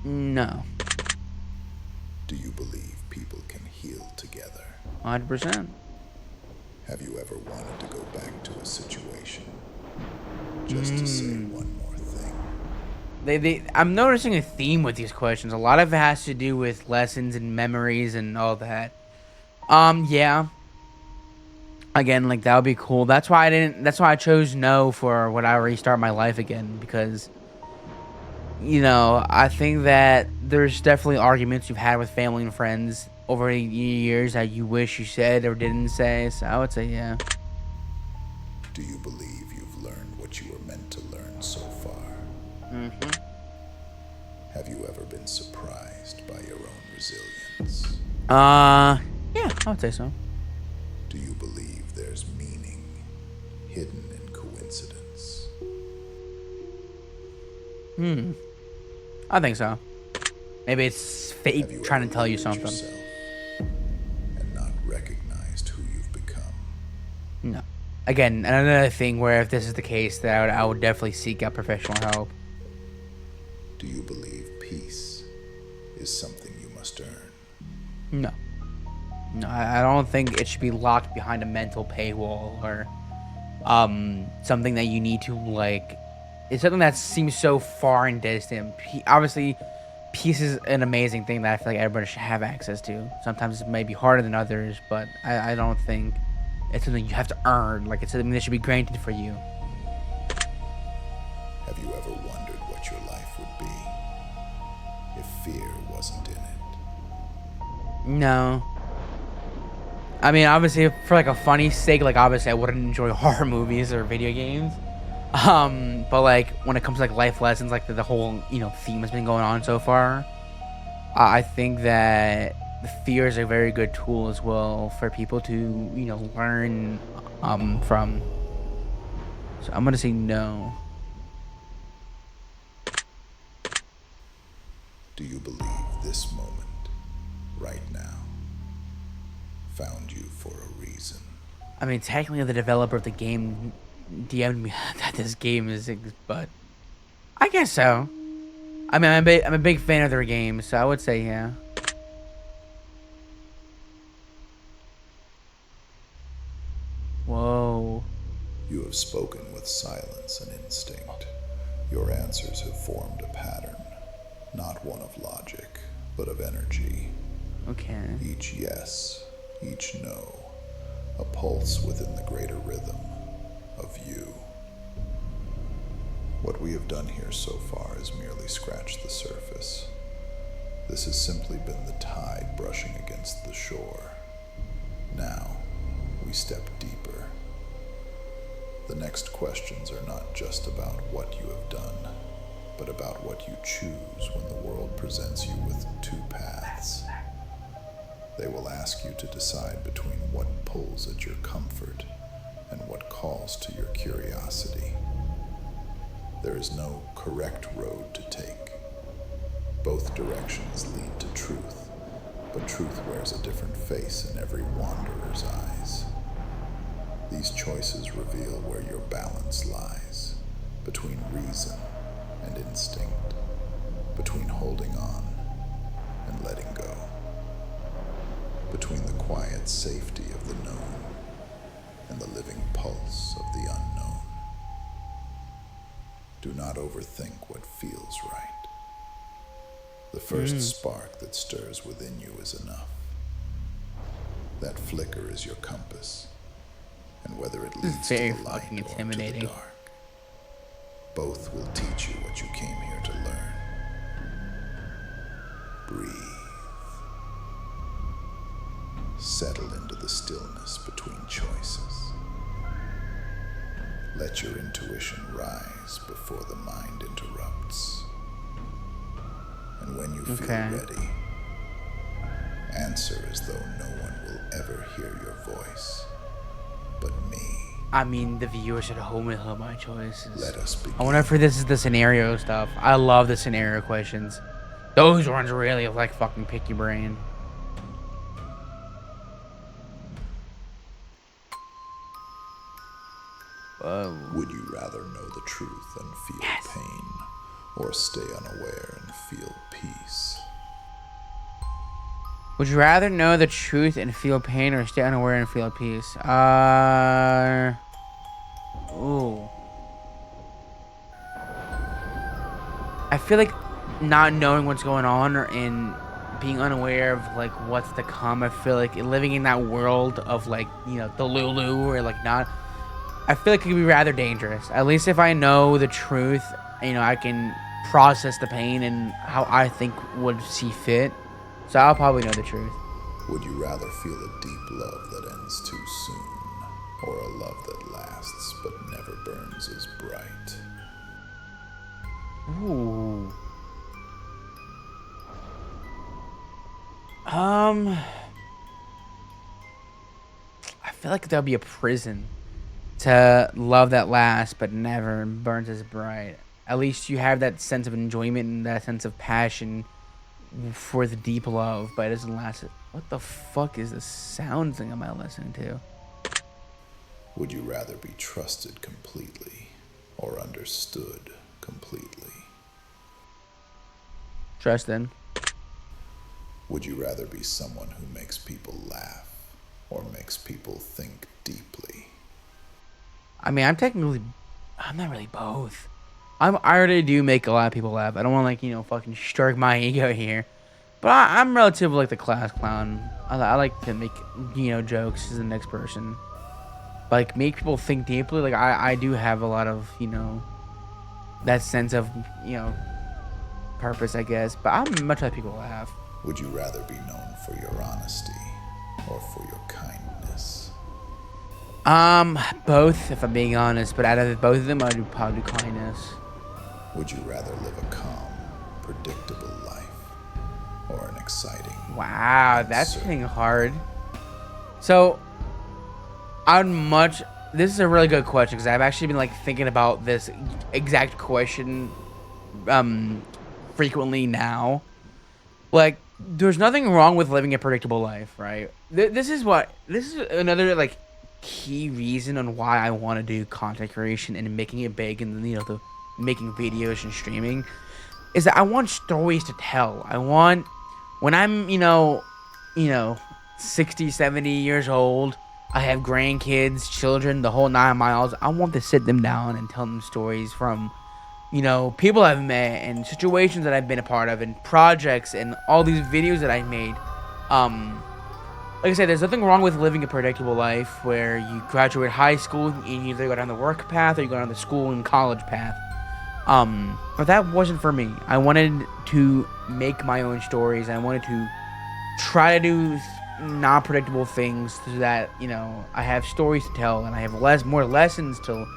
No.
Do you believe people can heal together?
100%.
Have you ever wanted to go back to a situation just to say one more thing?
I'm noticing a theme with these questions. A lot of it has to do with lessons and memories and all that. Yeah. Again, like that would be cool. That's why I didn't. That's why I chose no for when I restart my life again, because I think that there's definitely arguments you've had with family and friends over the years that you wish you said or didn't say. So I would say yeah.
Do you believe you've learned what you were meant to learn so far?
Mm-hmm.
Have you ever been surprised by your own resilience?
Yeah, I would say so.
Do you believe there's meaning hidden in coincidence?
I think so. Maybe it's fate
Have you
trying
ever
to tell you
looked at
something.
yourself and not recognized who you've become?
No. Again, another thing where if this is the case, that I would definitely seek out professional help.
Do you believe peace is something you must earn?
No. No, I don't think it should be locked behind a mental paywall or something that you need to like. It's something that seems so far and distant. Obviously, peace is an amazing thing that I feel like everybody should have access to. Sometimes it may be harder than others, but I don't think it's something you have to earn. Like it's something that should be granted for you.
Have you ever wondered what your life would be if fear wasn't in it?
No. I mean, obviously, for like a funny sake, like obviously, I wouldn't enjoy horror movies or video games. But like when it comes to like life lessons, like the whole theme has been going on so far. I think that the fear is a very good tool as well for people to learn from. So I'm gonna say no.
Do you believe this moment, right now, found you for a reason?
I mean, technically, the developer of the game DM'd me that this game is, but I guess so. I mean, I'm a big fan of their games, so I would say yeah. Whoa.
You have spoken with silence and instinct. Your answers have formed a pattern, not one of logic, but of energy.
Okay.
Each yes, each no, a pulse within the greater rhythm of you. What we have done here so far is merely scratched the surface. This has simply been the tide brushing against the shore. Now, we step deeper. The next questions are not just about what you have done, but about what you choose when the world presents you with two paths. They will ask you to decide between what pulls at your comfort and what calls to your curiosity. There is no correct road to take. Both directions lead to truth, but truth wears a different face in every wanderer's eyes. These choices reveal where your balance lies, between reason and instinct, between holding on and letting go, between the quiet safety of the known and the living pulse of the unknown. Do not overthink what feels right. The first spark that stirs within you is enough. That flicker is your compass, and whether it leads to
Very
the light
fucking
or to the
intimidating.
dark, both will teach you what you came here to learn. Breathe. Settle into the stillness between choices. Let your intuition rise before the mind interrupts. And when you feel ready, answer as though no one will ever hear your voice but me.
I mean, the viewers at home will hear my choices.
Let us begin.
I wonder if this is the scenario stuff. I love the scenario questions. Those ones really like fucking pick your brain. Whoa.
Would you rather know the truth and feel pain, or stay unaware and feel peace?
Would you rather know the truth and feel pain, or stay unaware and feel peace? Ooh. I feel like not knowing what's going on and being unaware of like what's to come. I feel like living in that world of like, you know, the Lulu or like not. I feel like it could be rather dangerous. At least if I know the truth, you know, I can process the pain and how I think would see fit. So I'll probably know the truth.
Would you rather feel a deep love that ends too soon, or a love that lasts but never burns as bright?
Ooh. I feel like there'll be a prison to love that lasts but never burns as bright. At least you have that sense of enjoyment and that sense of passion for the deep love, but it doesn't last. What the fuck is this sound thing am I listening to?
Would you rather be trusted completely or understood completely?
Tristan.
Would you rather be someone who makes people laugh or makes people think deeply?
I mean, I'm not really both. I already do make a lot of people laugh. I don't want to, like, you know, fucking stroke my ego here. But I'm relatively like the class clown. I like to make, you know, jokes as the next person. Like, make people think deeply. Like, I do have a lot of, you know, that sense of, you know, purpose, I guess. But I'm much like people laugh.
Would you rather be known for your honesty or for your kindness?
Both, if I'm being honest. But out of both of them, I would probably do kindness.
Would you rather live a calm, predictable life or an exciting?
Wow, that's hitting hard. So, this is a really good question because I've actually been like thinking about this exact question frequently now. Like, there's nothing wrong with living a predictable life, right? This is another like key reason on why I want to do content creation and making it big and, you know, the making videos and streaming is that I want stories to tell. I want, when I'm, you know, 60, 70 years old, I have grandkids, children, the whole 9 miles. I want to sit them down and tell them stories from, you know, people I've met and situations that I've been a part of and projects and all these videos that I've made. Like I said, there's nothing wrong with living a predictable life where you graduate high school and you either go down the work path or you go down the school and college path. But that wasn't for me. I wanted to make my own stories. I wanted to try to do non-predictable things so that, you know, I have stories to tell and I have more lessons to,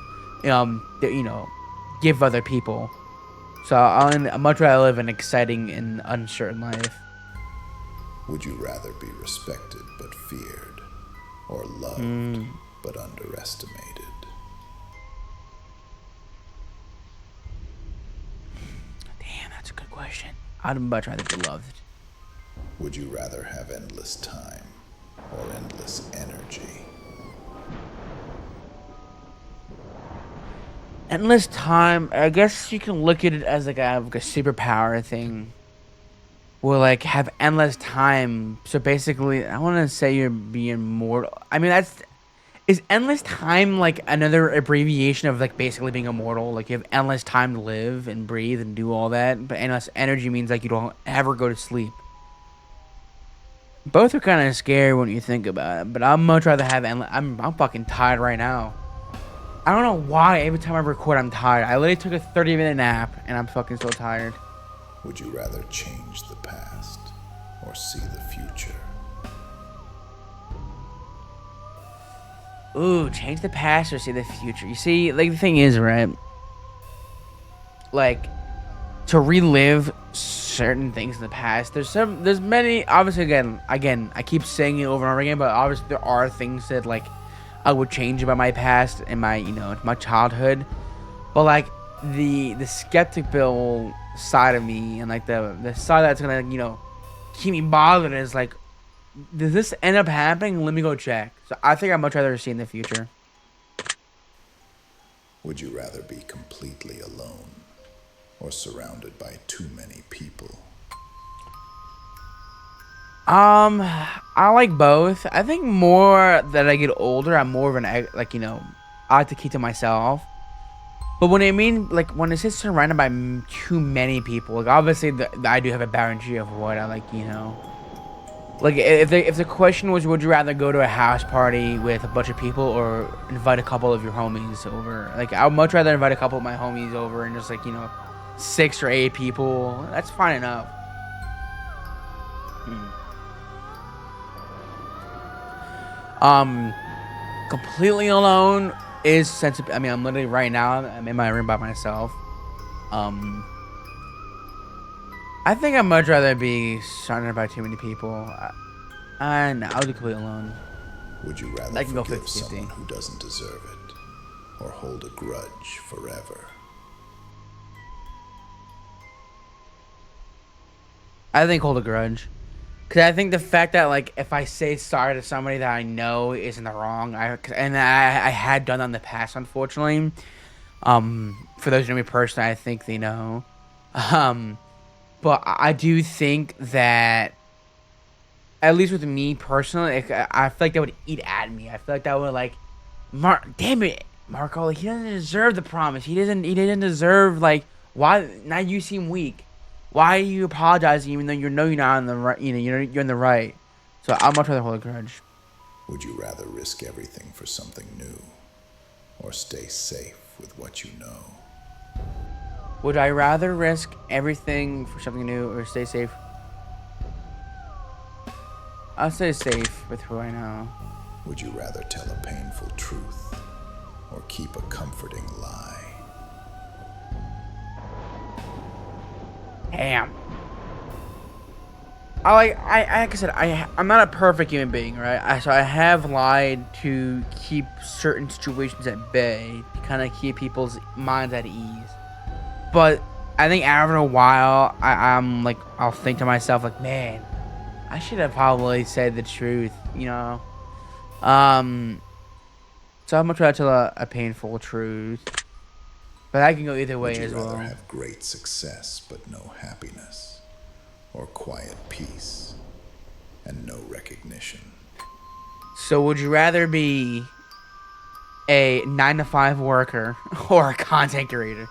you know, give other people. So I'd much rather live an exciting and uncertain life.
Would you rather be respected but feared, or loved but underestimated?
Damn, that's a good question. I'd much rather be loved.
Would you rather have endless time or endless energy?
Endless time, I guess you can look at it as like a superpower thing. Will like have endless time. So basically, I want to say you're being immortal. I mean, is endless time like another abbreviation of like basically being immortal? Like you have endless time to live and breathe and do all that, but endless energy means like you don't ever go to sleep. Both are kind of scary when you think about it, but I'd much rather have endless. I'm fucking tired right now. I don't know why every time I record I'm tired. I literally took a 30-minute nap and I'm fucking so tired.
Would you rather change the past or see the future?
Ooh, change the past or see the future. You see, like, the thing is, right? Like, to relive certain things in the past, there's many, obviously, again, I keep saying it over and over again, but obviously there are things that, like, I would change about my past and my, my childhood. But, like, the skeptical side of me and, like, the side that's gonna, keep me bothered is, like, does this end up happening? Let me go check. So I think I'd much rather see in the future.
Would you rather be completely alone or surrounded by too many people?
I like both. I think more that I get older, I'm more of an, like, I like to keep to myself. But when I mean, like, when it says surrounded by too many people, like, obviously I do have a boundary of what I like, Like, if the question was, would you rather go to a house party with a bunch of people or invite a couple of your homies over? Like, I would much rather invite a couple of my homies over and just, like, 6 or 8 people. That's fine enough. Completely alone is sensitive. I mean, I'm literally right now, I'm in my room by myself. I think I'd much rather be surrounded by too many people. And I'll be completely alone.
Would you rather
I can go
forgive
50-50.
someone who doesn't deserve it or hold a grudge forever?
I think hold a grudge. Because I think the fact that, like, if I say sorry to somebody that I know is in the wrong, I had done that in the past, unfortunately. For those who know me personally, I think they know. But I do think that, at least with me personally, like, I feel like that would eat at me. I feel like that would, like, damn it, Marco, like, he doesn't deserve the promise. He didn't deserve, like, why, now you seem weak. Why are you apologizing even though you're not on the right, you're in the right. So I'd much rather hold a grudge.
Would you rather risk everything for something new or stay safe with what you know?
Would I rather risk everything for something new or stay safe? I'll stay safe with who I know.
Would you rather tell a painful truth or keep a comforting lie?
Damn. Like I said, I'm not a perfect human being, right? So I have lied to keep certain situations at bay, to kind of keep people's minds at ease. But I think after a while, I'm like, I'll think to myself, like, man, I should have probably said the truth, So I'm gonna try to tell a painful truth, but I can go either way as well.
Would you rather have great success but no happiness, or quiet peace and no recognition?
So would you rather be a 9-to-5 worker or a content creator?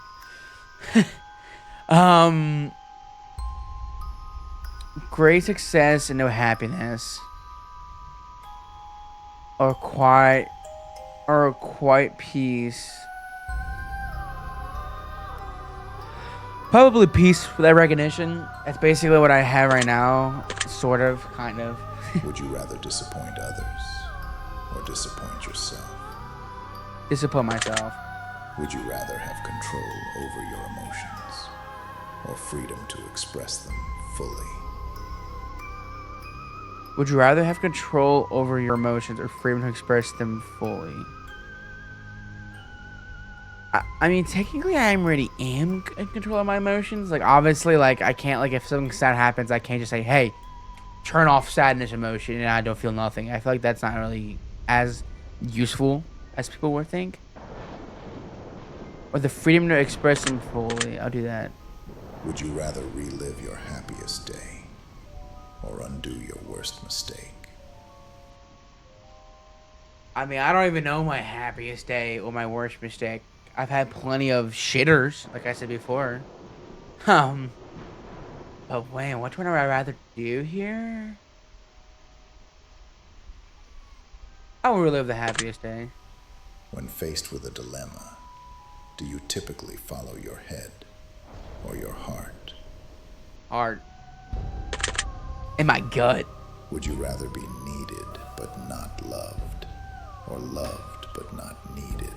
Great success and no happiness, or quiet peace. Probably peace without recognition. That's basically what I have right now, sort of, kind of.
Would you rather disappoint others or disappoint yourself?
Disappoint myself.
Would you rather have control over your emotions or freedom to express them fully?
Would you rather have control over your emotions or freedom to express them fully? I mean, technically, I already am in control of my emotions. Like, obviously, like, I can't, like, if something sad happens, I can't just say, hey, turn off sadness emotion and I don't feel nothing. I feel like that's not really as useful as people would think. Or the freedom to express them fully. I'll do that.
Would you rather relive your happiest day or undo your worst mistake?
I mean, I don't even know my happiest day or my worst mistake. I've had plenty of shitters, like I said before. But man, which one would I rather do here? I will relive the happiest day.
When faced with a dilemma, do you typically follow your head or your heart?
Heart. In my gut.
Would you rather be needed but not loved, or loved but not needed?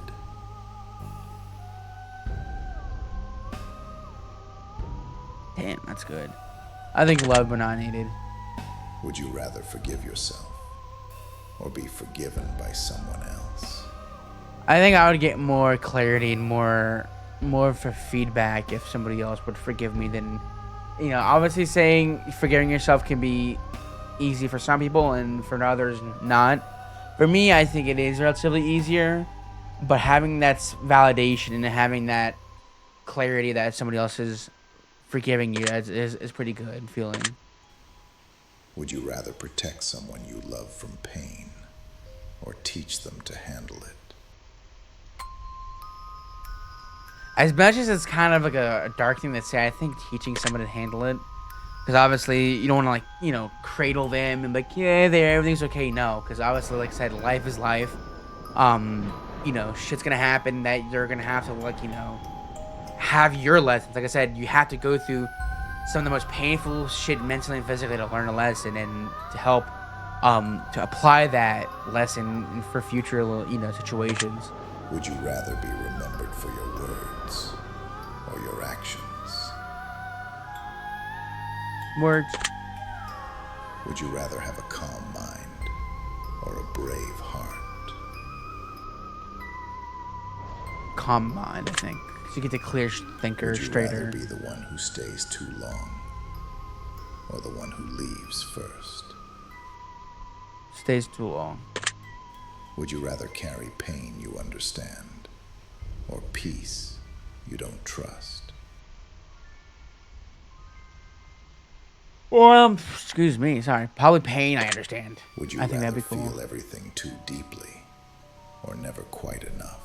Damn, that's good. I think loved but not needed.
Would you rather forgive yourself or be forgiven by someone else?
I think I would get more clarity and more for feedback if somebody else would forgive me than, obviously saying forgiving yourself can be easy for some people and for others not. For me, I think it is relatively easier, but having that validation and having that clarity that somebody else is forgiving you is pretty good feeling.
Would you rather protect someone you love from pain or teach them to handle it?
As much as it's kind of like a dark thing to say, I think teaching someone to handle it, because obviously you don't want to cradle them and be like, yeah, there, everything's okay. No, because obviously, like I said, life is life. Shit's gonna happen that you're gonna have to have your lessons. Like I said, you have to go through some of the most painful shit mentally and physically to learn a lesson and to help to apply that lesson for future situations.
Would you rather be remembered for your words or your actions?
Words.
Would you rather have a calm mind or a brave heart?
Calm mind, I think. So you get the clear thinker, straighter.
Would you rather be the one who stays too long or the one who leaves first?
Stays too long.
Would you rather carry pain you understand or peace you don't trust?
Well, excuse me, sorry. Probably pain I understand.
Would you
I think
rather
that'd be cool.
feel everything too deeply or never quite enough?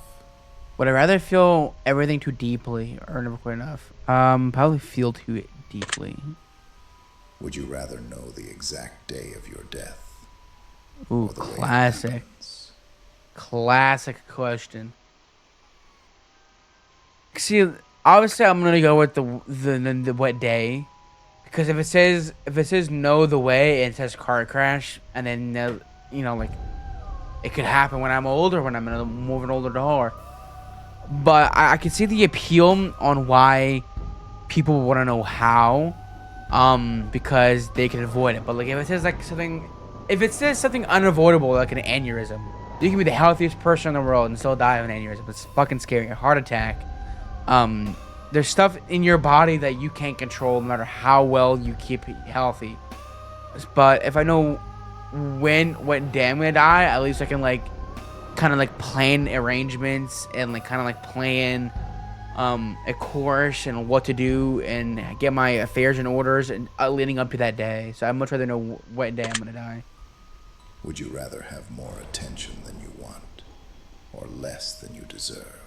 Would I rather feel everything too deeply or never quite enough? Probably feel too deeply.
Would you rather know the exact day of your death?
Ooh, classic. Classic question. See, obviously I'm gonna go with the what day, because if it says know the way and it says car crash, and then it could happen when I'm older, when I'm moving older door. But I can see the appeal on why people want to know how, because they can avoid it. But like if it says something unavoidable like an aneurysm, you can be the healthiest person in the world and still die of an aneurysm. It's fucking scary. A heart attack. There's stuff in your body that you can't control no matter how well you keep healthy. But if I know what day I'm gonna die, at least I can kind of plan arrangements and plan a course and what to do and get my affairs and orders and leading up to that day. So I'd much rather know what day I'm gonna die.
Would you rather have more attention than you want or less than you deserve?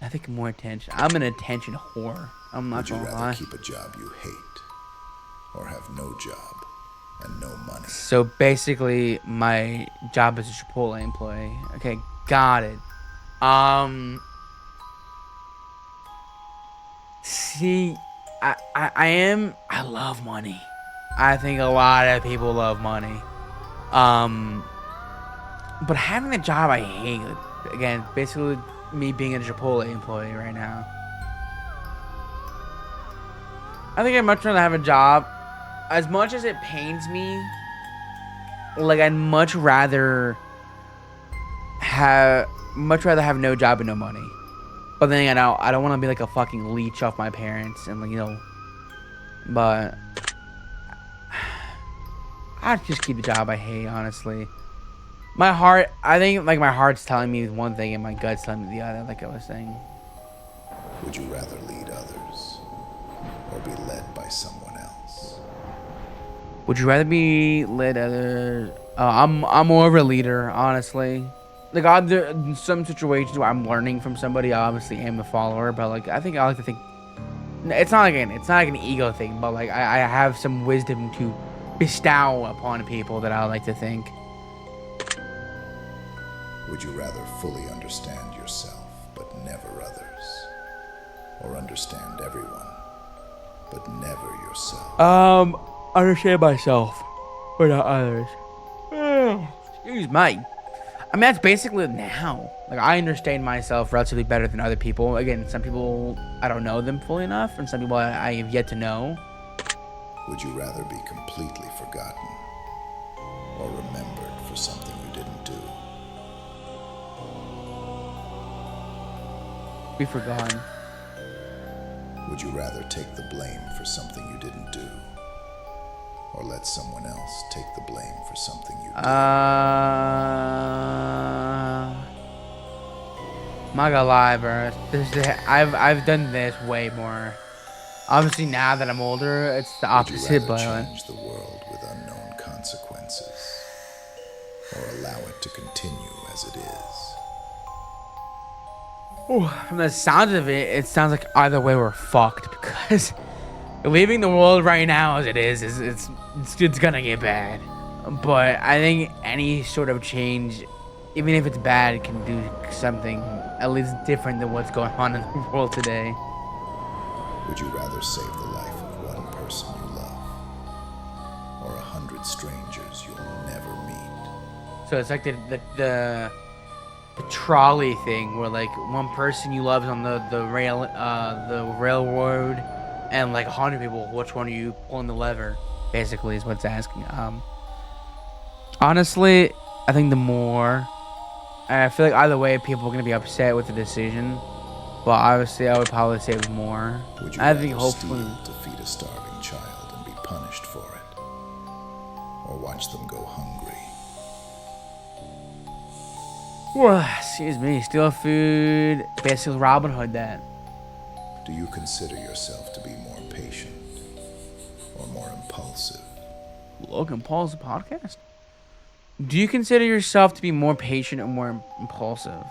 I think more attention. I'm an attention whore. I'm not gonna lie.
Would you rather keep a job you hate or have no job and no money?
So basically, my job is a Chipotle employee. Okay, got it. See, I love money. I think a lot of people love money. But having a job I hate, again, basically me being a Chipotle employee right now. I think I'd much rather have a job. As much as it pains me, I'd much rather have no job and no money. But then I don't want to be like a fucking leech off my parents and but I'd just keep the job I hate, honestly. I think my heart's telling me one thing and my gut's telling me the other, like I was saying.
Would you rather lead others or be led by someone else?
Would you rather be led others? I'm more of a leader, honestly. In some situations where I'm learning from somebody, I obviously am a follower, but I think I like to think it's not like an ego thing, but I have some wisdom to bestow upon people that I like to think.
Would you rather fully understand yourself but never others, or understand everyone but never yourself?
Understand myself, but not others. Excuse me. I mean, that's basically now. Like, I understand myself relatively better than other people. Again, some people, I don't know them fully enough, and some people I have yet to know.
Would you rather be completely forgotten or remembered for something you didn't do?
Be forgotten.
Would you rather take the blame for something you didn't do, or let someone else take the blame for something you did?
I'm not gonna lie, bro. I've done this way more. Obviously, now that I'm older, it's the
Would you
opposite,
rather
but
change the world with unknown consequences, or allow it to continue as it is?
from the sound of it, it sounds like either way we're fucked because leaving the world right now as it is it's gonna get bad. But I think any sort of change, even if it's bad, can do something at least different than what's going on in the world today.
Would you rather save the life of one person you love, or 100 strangers you'll never meet?
So it's like the trolley thing where like one person you love is on the railroad, and like 100 people, which one are you pulling the lever? Basically, is what it's asking. Honestly, I think the more. I feel like either way, people are gonna be upset with the decision. But obviously, I would probably say more.
Would you
I think
rather
hopefully.
steal to feed a starving child and be punished for it, or watch them go hungry?
Well, excuse me, steal food. Basically, Robin Hood that.
Do you consider yourself to be more patient or more impulsive?
Logan Paul's podcast. Do you consider yourself to be more patient or more impulsive?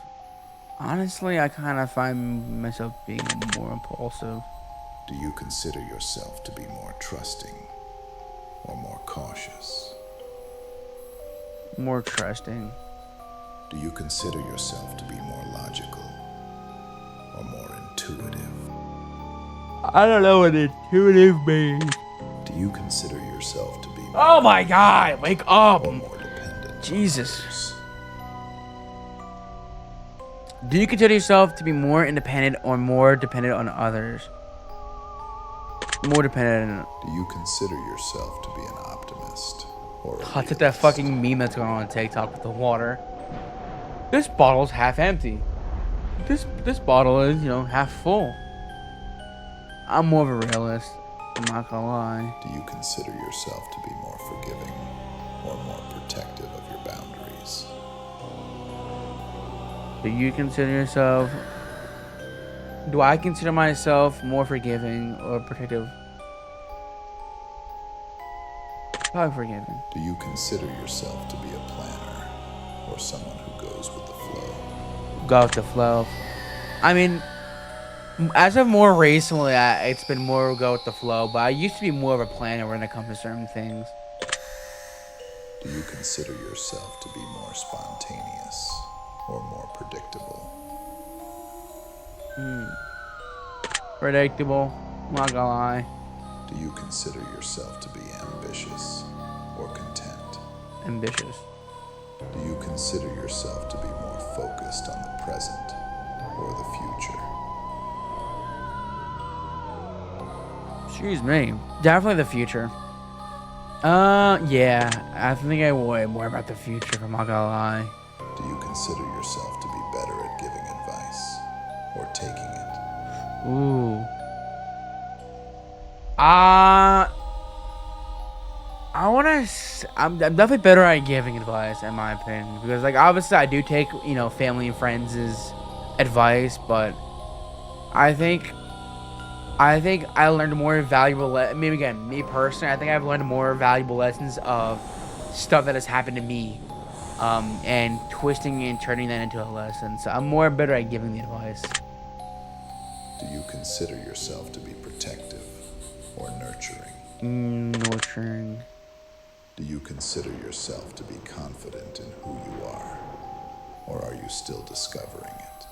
Honestly, I kind of find myself being more impulsive.
Do you consider yourself to be more trusting or more cautious?
More trusting.
Do you consider yourself to be more logical or more intuitive?
I don't know what intuitive means.
Do you consider yourself to be
Oh my god, wake up!
or more dependent?
Jesus. Do you consider yourself to be more independent or more dependent on others? More dependent.
Do you consider yourself to be an optimist or a
It's like that
realist?
fucking meme that's going on TikTok with the water. This bottle's half empty. This bottle is, half full. I'm more of a realist. I'm not gonna lie.
Do you consider yourself to be more forgiving or more protective of your boundaries?
Do you consider yourself... Do I consider myself more forgiving or protective? Probably forgiving.
Do you consider yourself to be a planner or someone who goes with the flow?
Go with the flow. I mean, as of more recently, it's been more go with the flow, but I used to be more of a planner when it comes to certain things.
Do you consider yourself to be more spontaneous or more predictable?
Predictable. I'm not gonna lie.
Do you consider yourself to be ambitious or content?
Ambitious.
Do you consider yourself to be more focused on the present or the future?
Excuse me. Definitely the future. Yeah. I think I would more about the future, if I'm not gonna lie.
Do you consider yourself to be better at giving advice or taking it?
Ooh. I'm definitely better at giving advice, in my opinion, because like obviously I do take family and friends' advice, but I think I learned more valuable. Maybe again, me personally, I think I've learned more valuable lessons of stuff that has happened to me, and twisting and turning that into a lesson. So I'm more better at giving the advice.
Do you consider yourself to be protective or nurturing?
Nurturing.
Do you consider yourself to be confident in who you are, or are you still discovering it?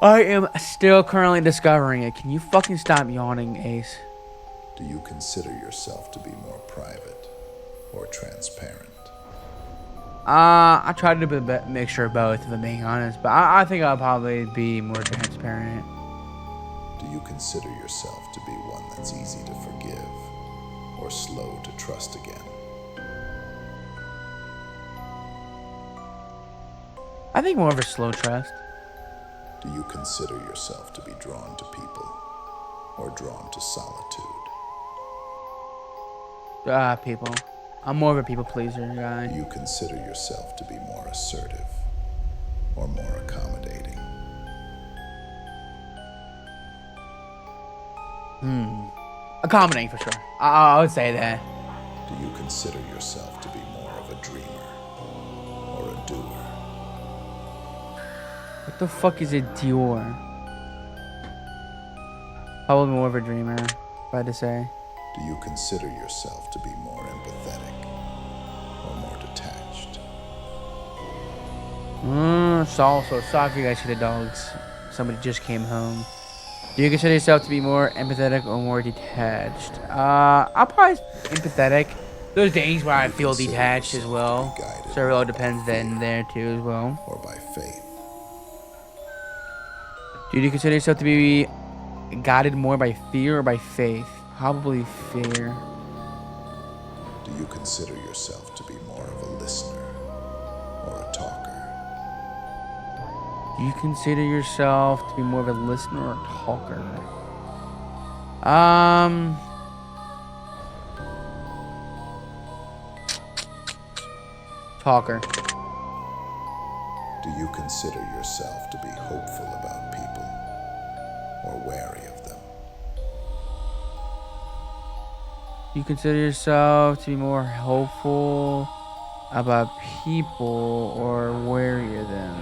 I am still currently discovering it. Can you fucking stop yawning, Ace?
Do you consider yourself to be more private or transparent?
I tried to do a mixture of both, if I'm being honest, but I think I'll probably be more transparent.
Do you consider yourself to be one that's easy to forgive or slow to trust again?
I think more of a slow trust.
Do you consider yourself to be drawn to people or drawn to solitude?
People. I'm more of a people pleaser guy.
Do you consider yourself to be more assertive or more accommodating?
Accommodating for sure. I would say that.
Do you consider yourself to be more of a dreamer or a doer?
What the fuck is a Dior? Probably more of a dreamer, if I had to say.
Do you consider yourself to be more empathetic or more detached?
So sorry if you guys see the dogs. Somebody just came home. Do you consider yourself to be more empathetic or more detached? I'll probably empathetic. There's days where I feel detached as well. So it all depends then there too as well.
Or by faith?
Do you consider yourself to be guided more by fear or by faith? Probably fear.
Do you consider yourself to be more of a listener or a talker?
Do you consider yourself to be more of a listener or a talker? Talker.
Do you consider yourself to be hopeful about people or wary of them?
You consider yourself to be more hopeful about people or wary of them?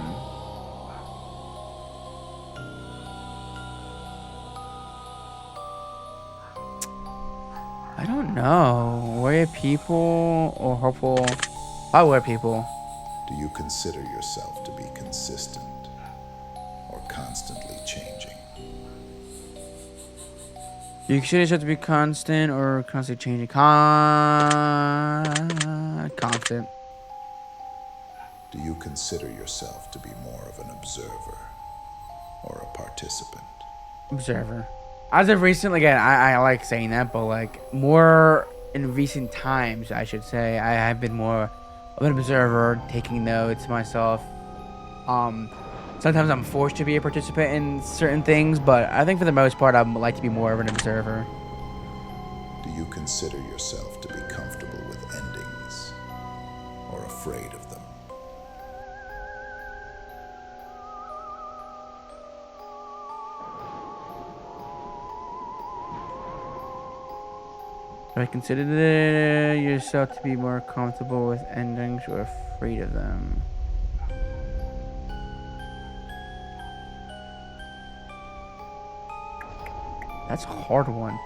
I don't know. Wary of people or hopeful? I wary people.
Do you consider yourself to be consistent or constantly changing?
Do you consider yourself to be constant or constantly changing? Constant.
Do you consider yourself to be more of an observer or a participant?
Observer. As of recently, again, I like saying that, but like more in recent times, I should say, I have been more of an observer, taking notes myself. Sometimes I'm forced to be a participant in certain things, but I think for the most part, I'd like to be more of an observer.
Do you consider yourself to be comfortable with endings or afraid of them?
Do I consider yourself to be more comfortable with endings or afraid of them? That's a hard one.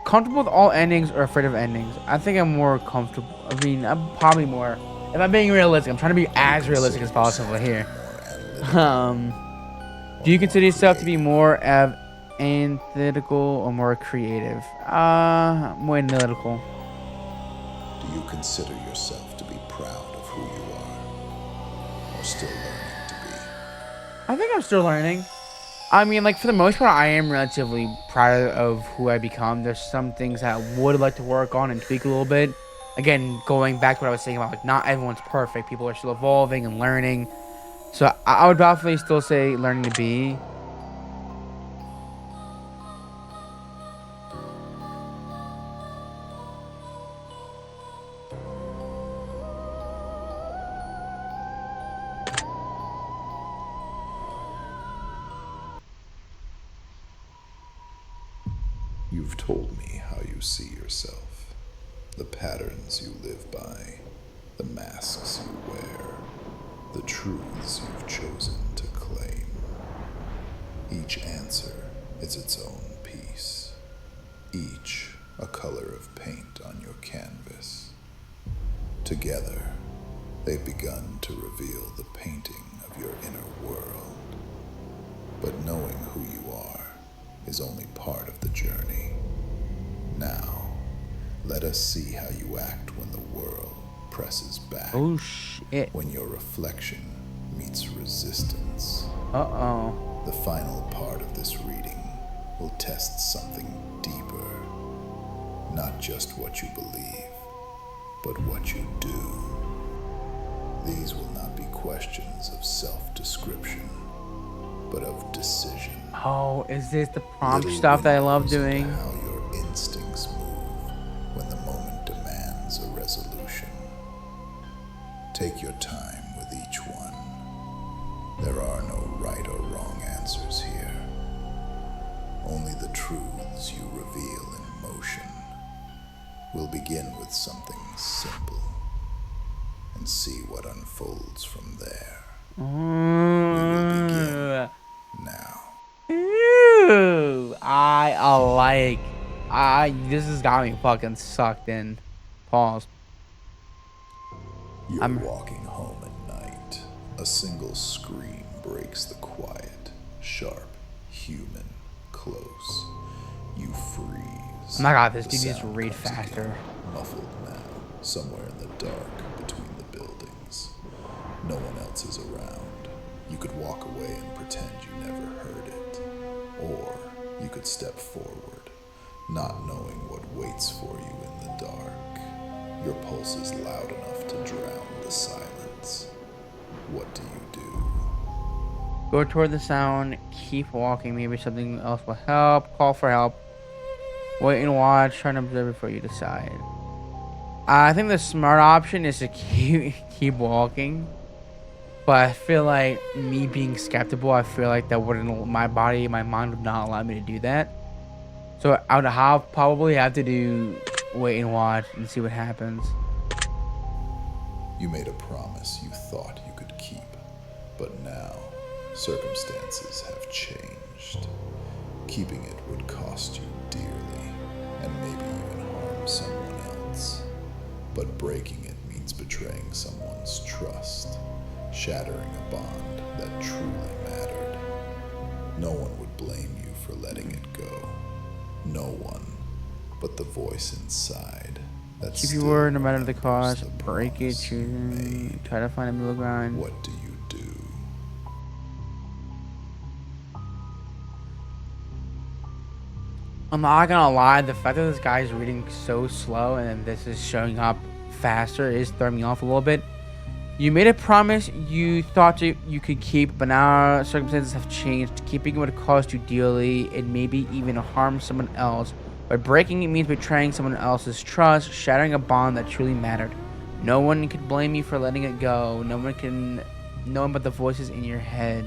Comfortable with all endings or afraid of endings? I think I'm more comfortable. I mean, I'm probably more. If I'm being realistic, I'm trying to be as realistic as possible here. Do you consider yourself to be more analytical or more creative? More analytical.
Do you consider yourself to be proud of who you are or still learning to be?
I think I'm still learning. I mean, like, for the most part, I am relatively proud of who I become. There's some things that I would like to work on and tweak a little bit. Again, going back to what I was saying about, like, not everyone's perfect. People are still evolving and learning. So I would definitely still say learning to be.
You've told me how you see yourself, the patterns you live by, the masks you wear, the truths you've chosen to claim. Each answer is its own piece, each a color of paint on your canvas. Together, they've begun to reveal the painting of your inner world. But knowing who you are is only part of the journey. Now, let us see how you act when the world presses back.
Oh shit.
When your reflection meets resistance.
Uh-oh.
The final part of this reading will test something deeper. Not just what you believe, but what you do. These will not be questions of self-description, but of decision.
Oh, is this the prompt
Little
stuff that I love
windows into
doing?
how your instincts move when the moment demands a resolution. Take your time with each one. There are no right or wrong answers here. Only the truths you reveal in motion. We'll begin with something simple and see what unfolds from there. We will begin now.
Ooh, this has got me fucking sucked in. Pause.
You're walking home at night. A single scream breaks the quiet, sharp, human, close. You freeze.
Oh my god, this
The
dude needs to
sound
read
comes
faster.
again, muffled now, somewhere in the dark between the buildings. No one else is around. You could walk away and pretend you never heard it. Or you could step forward, not knowing what waits for you in the dark. Your pulse is loud enough to drown the silence. What do you do?
Go toward the sound, keep walking, maybe something else will help, call for help. Wait and watch, try and observe before you decide. I think the smart option is to keep walking. But I feel like me being skeptical, I feel like that wouldn't, my mind would not allow me to do that. So I would probably have to do wait and watch and see what happens.
You made a promise you thought you could keep, but now circumstances have changed. Keeping it would cost you dearly, and maybe even harm someone else. But breaking it means betraying someone's trust, shattering a bond that truly mattered. No one would blame you for letting it go. No one but the voice inside that
Keep
still
your word no matter the
remembers
cost.
the
Break it,
promise you made.
try to find a middle ground.
What do you do?
I'm not gonna lie, the fact that this guy's reading so slow and then this is showing up faster is throwing me off a little bit. You made a promise you thought you could keep, but now circumstances have changed. Keeping it would cost you dearly and maybe even harm someone else. But breaking it means betraying someone else's trust, shattering a bond that truly mattered. No one could blame you for letting it go. No one but the voices in your head.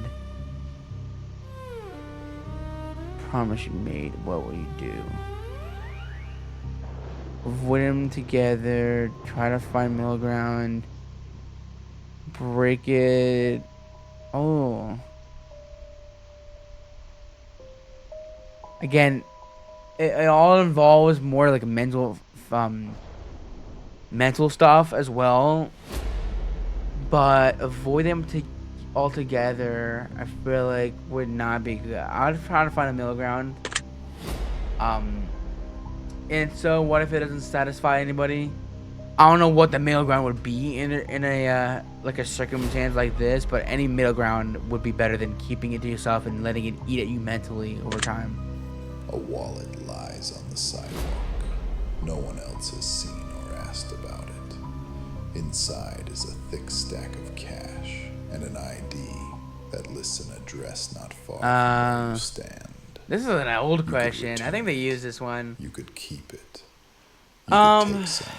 Promise you made, what will you do? Avoid them together, try to find middle ground, break it. Oh. Again, it all involves more like mental stuff as well. But avoid them altogether, I feel like would not be good. I'd try to find a middle ground. And so what if it doesn't satisfy anybody? I don't know what the middle ground would be in a like a circumstance like this, but any middle ground would be better than keeping it to yourself and letting it eat at you mentally over time.
A wallet lies on the sidewalk. No one else has seen or asked about it. Inside is a thick stack of cash and an ID that lists an address not far from where you stand.
This is an old question. I think they used this one.
You could keep it. You could take some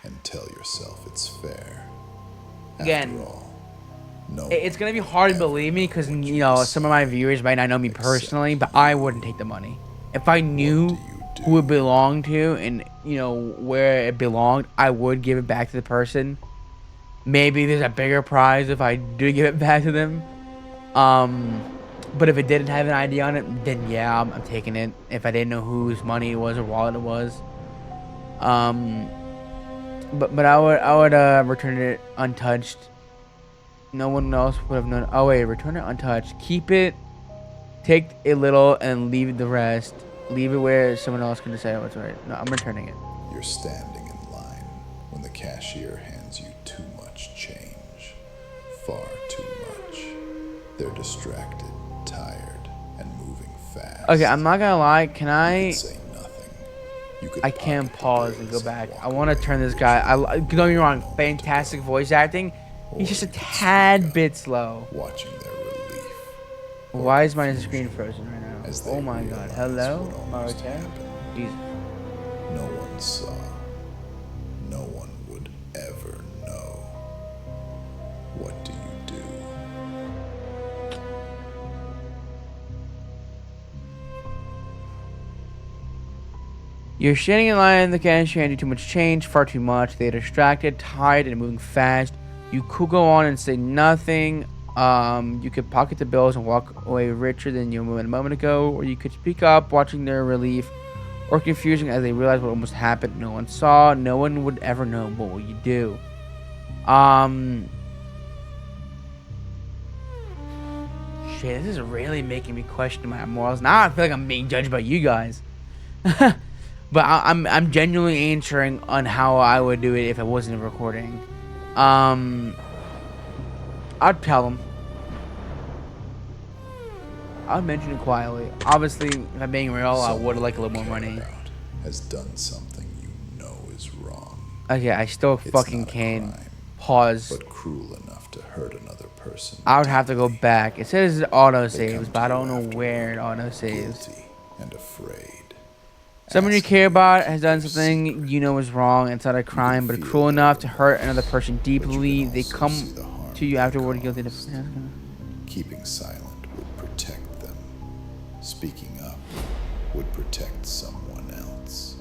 and tell yourself it's fair.
Again,
After all, no
it's gonna be hard to believe me because you know some of my viewers might not know me personally, but I wouldn't take the money if I knew who it belonged to and you know where it belonged. I would give it back to the person. Maybe there's a bigger prize if I do give it back to them. But if it didn't have an ID on it, then yeah, I'm taking it. If I didn't know whose money it was or wallet it was, but I would return it untouched. No one else would have known. Oh wait, return it untouched. Keep it, take a little, and leave the rest. Leave it where someone else can decide what's right. No, I'm returning it.
You're standing in line when the cashier hands you too much change. Far too much. They're distracted, tired, and moving fast.
Okay, I'm not gonna lie. Can
You
I?
could say nothing. You could
I can
pocket the
pause and go
bills
back.
walk
I want to
away
turn this guy. Don't get me wrong.
moment
Fantastic
ago.
voice acting. He's
Or
just a
you could speak
tad
up,
bit slow.
watching their relief. or
Why is my
confusion
screen frozen right now?
as they
Oh my god.
realize
Hello?
what
Am I
almost
okay?
happened.
Jesus.
No one saw. No one would ever know. What do you do?
You're standing in line in the cash, handing too much change, far too much. They're distracted, tired, and moving fast. You could go on and say nothing. You could pocket the bills and walk away richer than you were a moment ago, or you could speak up, watching their relief or confusion as they realize what almost happened. No one saw. No one would ever know. What will you do? Shit, this is really making me question my morals. Now I feel like I'm being judged by you guys. But I'm genuinely answering on how I would do it if I wasn't recording. I'd tell them. I'd mention it quietly. Obviously, if I'm being real, I would like a little more money.
About has done something you know is wrong.
Okay, I still
It's
fucking
not a
can
crime,
pause.
but cruel enough to hurt another person.
I would have to go back. It says it auto
They
saves,
come
but I
to
don't
you
know where it
afterward,
auto saves.
guilty and afraid.
Someone you
asking
care
to
about
keep
has done
their
something
secret.
you know is wrong. It's not a crime, but
feel
cruel
their
enough to hurt
remorse,
another person
but you
deeply.
can
They
also
come
see the harm
to you
they
afterward guilty.
caused. Keeping silent would protect them. Speaking up would protect someone else.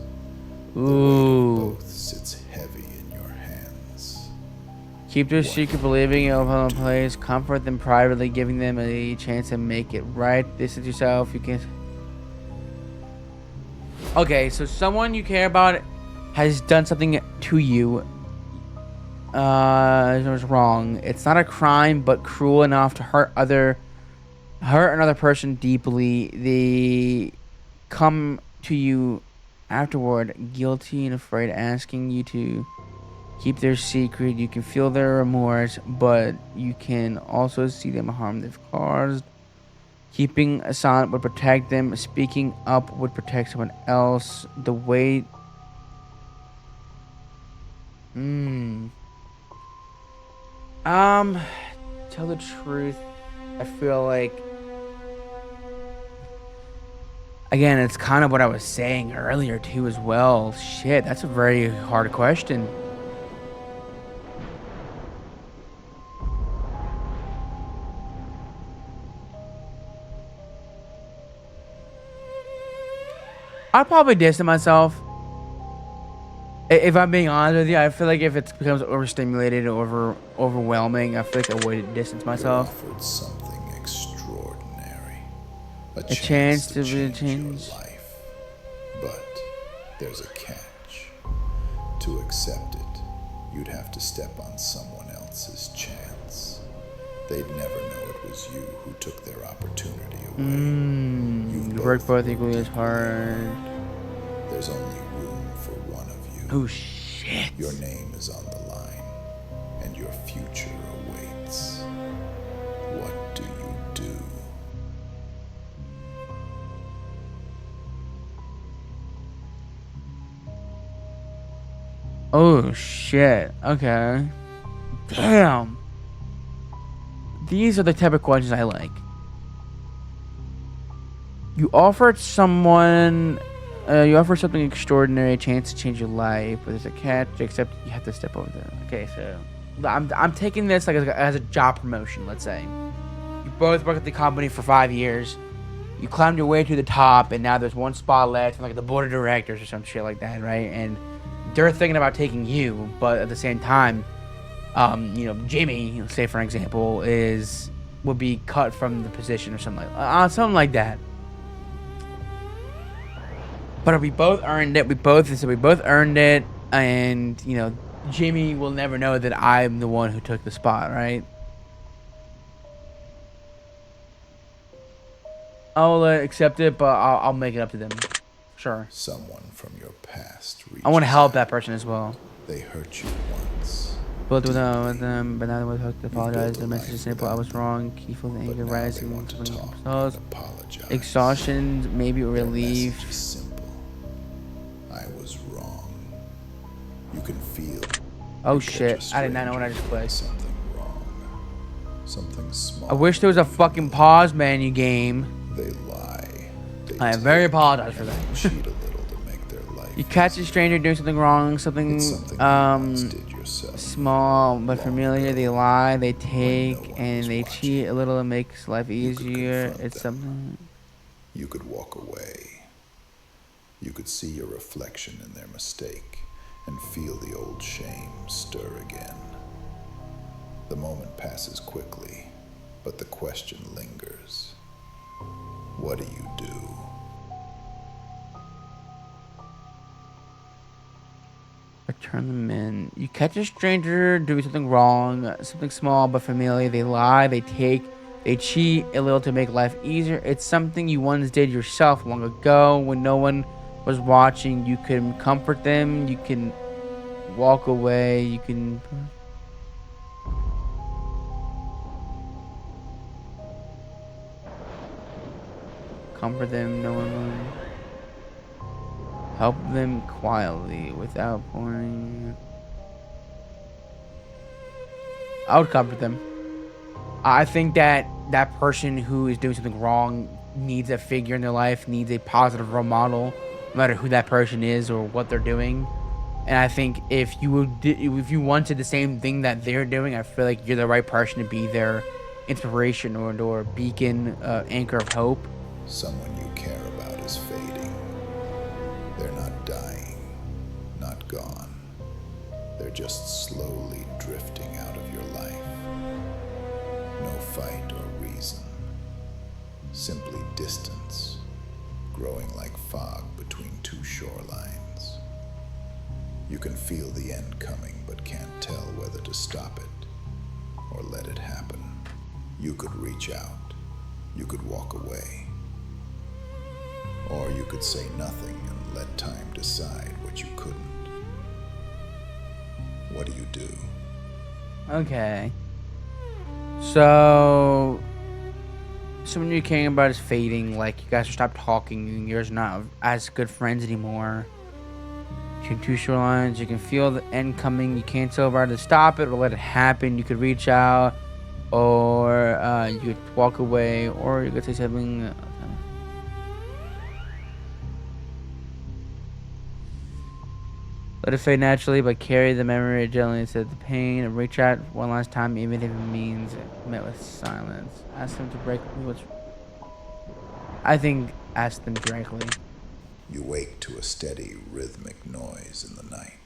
The weight of
Ooh.
both sits heavy in your hands.
Keep their
What
secret, believing in a place. Comfort them privately, giving them a chance to make it right. Distance yourself. You can. Okay, so someone you care about has done something to you. It was wrong. It's not a crime, but cruel enough to hurt another person deeply. They come to you afterward, guilty and afraid, asking you to keep their secret. You can feel their remorse, but you can also see them harm they've caused. Keeping silent would protect them. Speaking up would protect someone else. The way. Tell the truth. I feel like. Again, it's kind of what I was saying earlier too, as well. Shit, that's a very hard question. I'd probably distance myself. If I'm being honest with you, I feel like if it becomes overstimulated, overwhelming, I feel like I would distance
You're
myself.
offered something extraordinary. A
chance
chance
to
to
really
change
change.
your life. But there's a catch. To accept it, you'd have to step on someone else's chance. They'd never know it was you who took their opportunity away.
You work both equally as hard.
There's only room for one of you.
Oh shit.
Your name is on the line, and your future awaits. What do you do?
Oh shit. Okay. Damn. These are the type of questions I like. You offered something extraordinary, a chance to change your life, but there's a catch, except you have to step over there. Okay, so I'm taking this like as a job promotion, let's say. You both worked at the company for 5 years. You climbed your way to the top, and now there's one spot left in like the board of directors or some shit like that, right? And they're thinking about taking you, but at the same time, Jimmy, say for example, would be cut from the position or something like that. But we both earned it. We both earned it, and Jimmy will never know that I'm the one who took the spot, right? I'll accept it, but I'll make it up to them. Sure.
Someone from your past reaches
I want to help
out.
that person as well.
They hurt you once,
Both with
deeply.
them, but now with hooked to
You've
apologize.
built a
The message
life
is simple. I
without
was
them,
wrong. Keep feeling the
but
anger
now they
rising
want to
from
talk
themselves.
and apologize.
Exhaustion, maybe
Their
relief.
message is simple. I was wrong. You can feel.
Oh
You catch a
shit! I did not know what I
stranger
just
doing
clicked.
something wrong. Something small.
I wish there was a fucking pause menu game.
They lie. They
I very
take,
apologize for
and
that.
they cheat a little to make their life
You catch a
easier.
stranger doing something wrong,
It's
something
something you once did yourself.
small but
long
familiar.
ago,
They lie, they
when no
take,
one
and
was
they
watching.
cheat a little. It makes life
You could
easier.
confront
It's
them.
something.
You could walk away. You could see your reflection in their mistake and feel the old shame stir again. The moment passes quickly, but the question lingers. What do you do?
Or turn them in. You catch a stranger doing something wrong, something small but familiar. They lie, they take, they cheat a little to make life easier. It's something you once did yourself long ago when no one was watching. You can comfort them, you can walk away, you can comfort them, no one will help them quietly without pouring. I would comfort them. I think that that person who is doing something wrong needs a figure in their life, needs a positive role model, no matter who that person is or what they're doing. And I think if you wanted the same thing that they're doing, I feel like you're the right person to be their inspiration or beacon, anchor of hope.
Someone you care about is fading. They're not dying, not gone. They're just slowly drifting out of your life. No fight or reason. Simply distance, growing like fog between two shorelines. You can feel the end coming, but can't tell whether to stop it or let it happen. You could reach out. You could walk away. Or you could say nothing and let time decide what you couldn't. What do you do?
Okay. So someone you're caring about is fading, like you guys stop talking and you're not as good friends anymore. Between two shorelines, you can feel the end coming. You can't tell whether to stop it or let it happen. You could reach out, or you could walk away, or you could say something. Let it fade naturally, but carry the memory gently instead of the pain. And reach out one last time, even if it means met with silence. Ask them to break what's. I think ask them directly.
You wake to a steady, rhythmic noise in the night.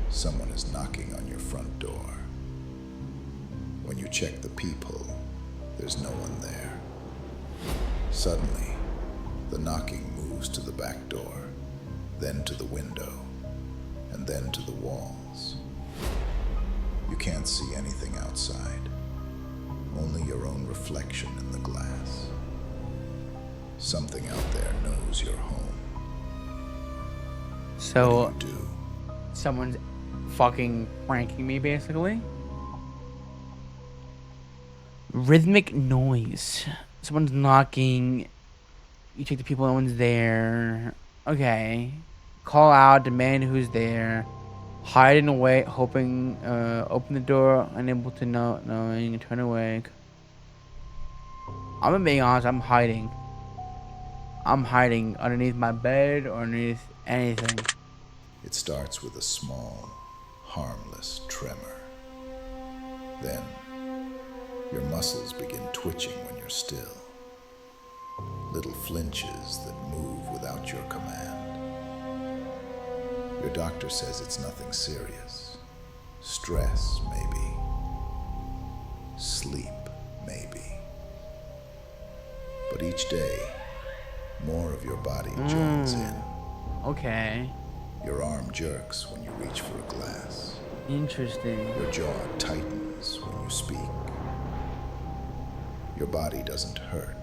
Someone is knocking on your front door. When you check the peephole, there's no one there. Suddenly, the knocking moves to the back door, then to the window, and then to the walls. You can't see anything outside, only your own reflection in the glass. Something out there knows you're home.
So
What do you do?
someone's fucking pranking me, basically. Rhythmic noise. Someone's knocking. You check the people, no one's there. Okay. Call out, demand who's there. Hide and wait, hoping, open the door, unable to know, knowing, turn away. I'm being honest, I'm hiding. I'm hiding underneath my bed or underneath anything.
It starts with a small, harmless tremor. Then, your muscles begin twitching when you're still. Little flinches that move without your command. Your doctor says it's nothing serious. Stress, maybe. Sleep, maybe. But each day, more of your body joins in.
Okay.
Your arm jerks when you reach for a glass.
Interesting.
Your jaw tightens when you speak. Your body doesn't hurt.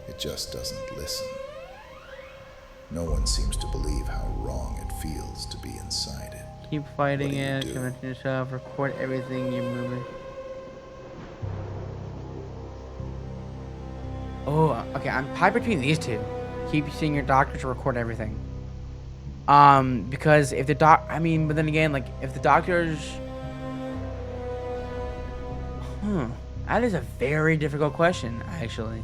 It just doesn't listen. No one seems to believe how wrong it feels to be inside it.
Keep fighting
What do you
it.
do?
Convince yourself. Record everything you're moving. Oh, okay. I'm tied between these two. Keep seeing your doctor to record everything. Because if the I mean, but then again, like, if the doctors... That is a very difficult question, actually.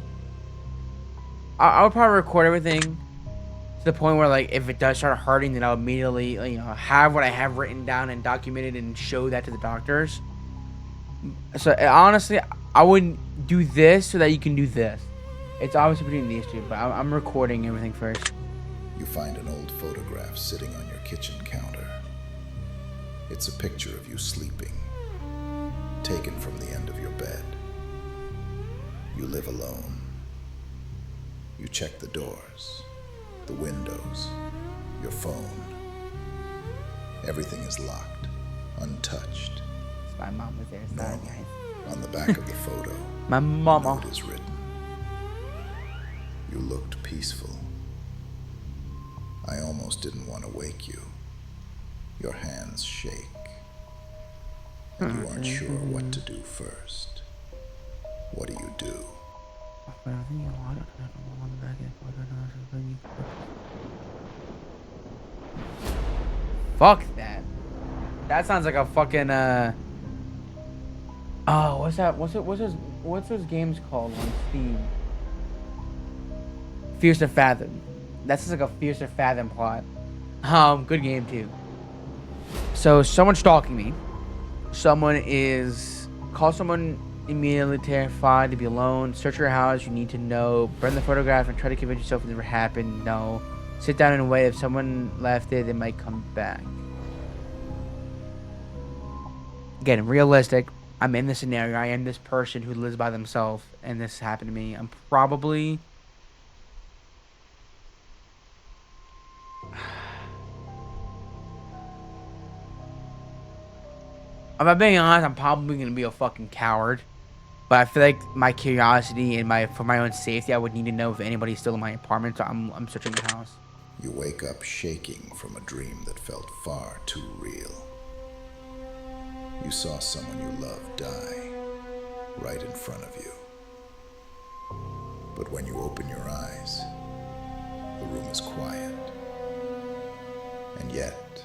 I would probably record everything to the point where, like, if it does start hurting, then I'll immediately, you know, have what I have written down and documented and show that to the doctors. So, honestly, I wouldn't do this so that you can do this. It's obviously between these two, but I'm recording everything first.
You find an old photograph sitting on your kitchen counter. It's a picture of you sleeping, taken from the end of your bed. You live alone. You check the doors, the windows, your phone. Everything is locked, untouched.
My mom was there. Sorry,
No.
guys.
On the back of the photo,
My
a
mama.
note is written. You looked peaceful. I almost didn't want to wake you. Your hands shake, and you aren't sure what to do first. What do you do?
Fuck that. That sounds like a fucking oh, what's that? What's those games called on Steam? Fierce to Fathom. That's just like a Fierce to Fathom plot. Good game too. So someone's stalking me. Call someone immediately terrified to be alone. Search your house. You need to know. Burn the photograph and try to convince yourself it never happened. No. Sit down and wait. If someone left it, they might come back. Again, realistic. I'm in this scenario. I am this person who lives by themselves, and this happened to me. I'm probably... If I'm being honest, I'm probably gonna be a fucking coward. But I feel like my curiosity and for my own safety, I would need to know if anybody's still in my apartment. So I'm searching the house.
You wake up shaking from a dream that felt far too real. You saw someone you loved die right in front of you. But when you open your eyes, the room is quiet. And yet,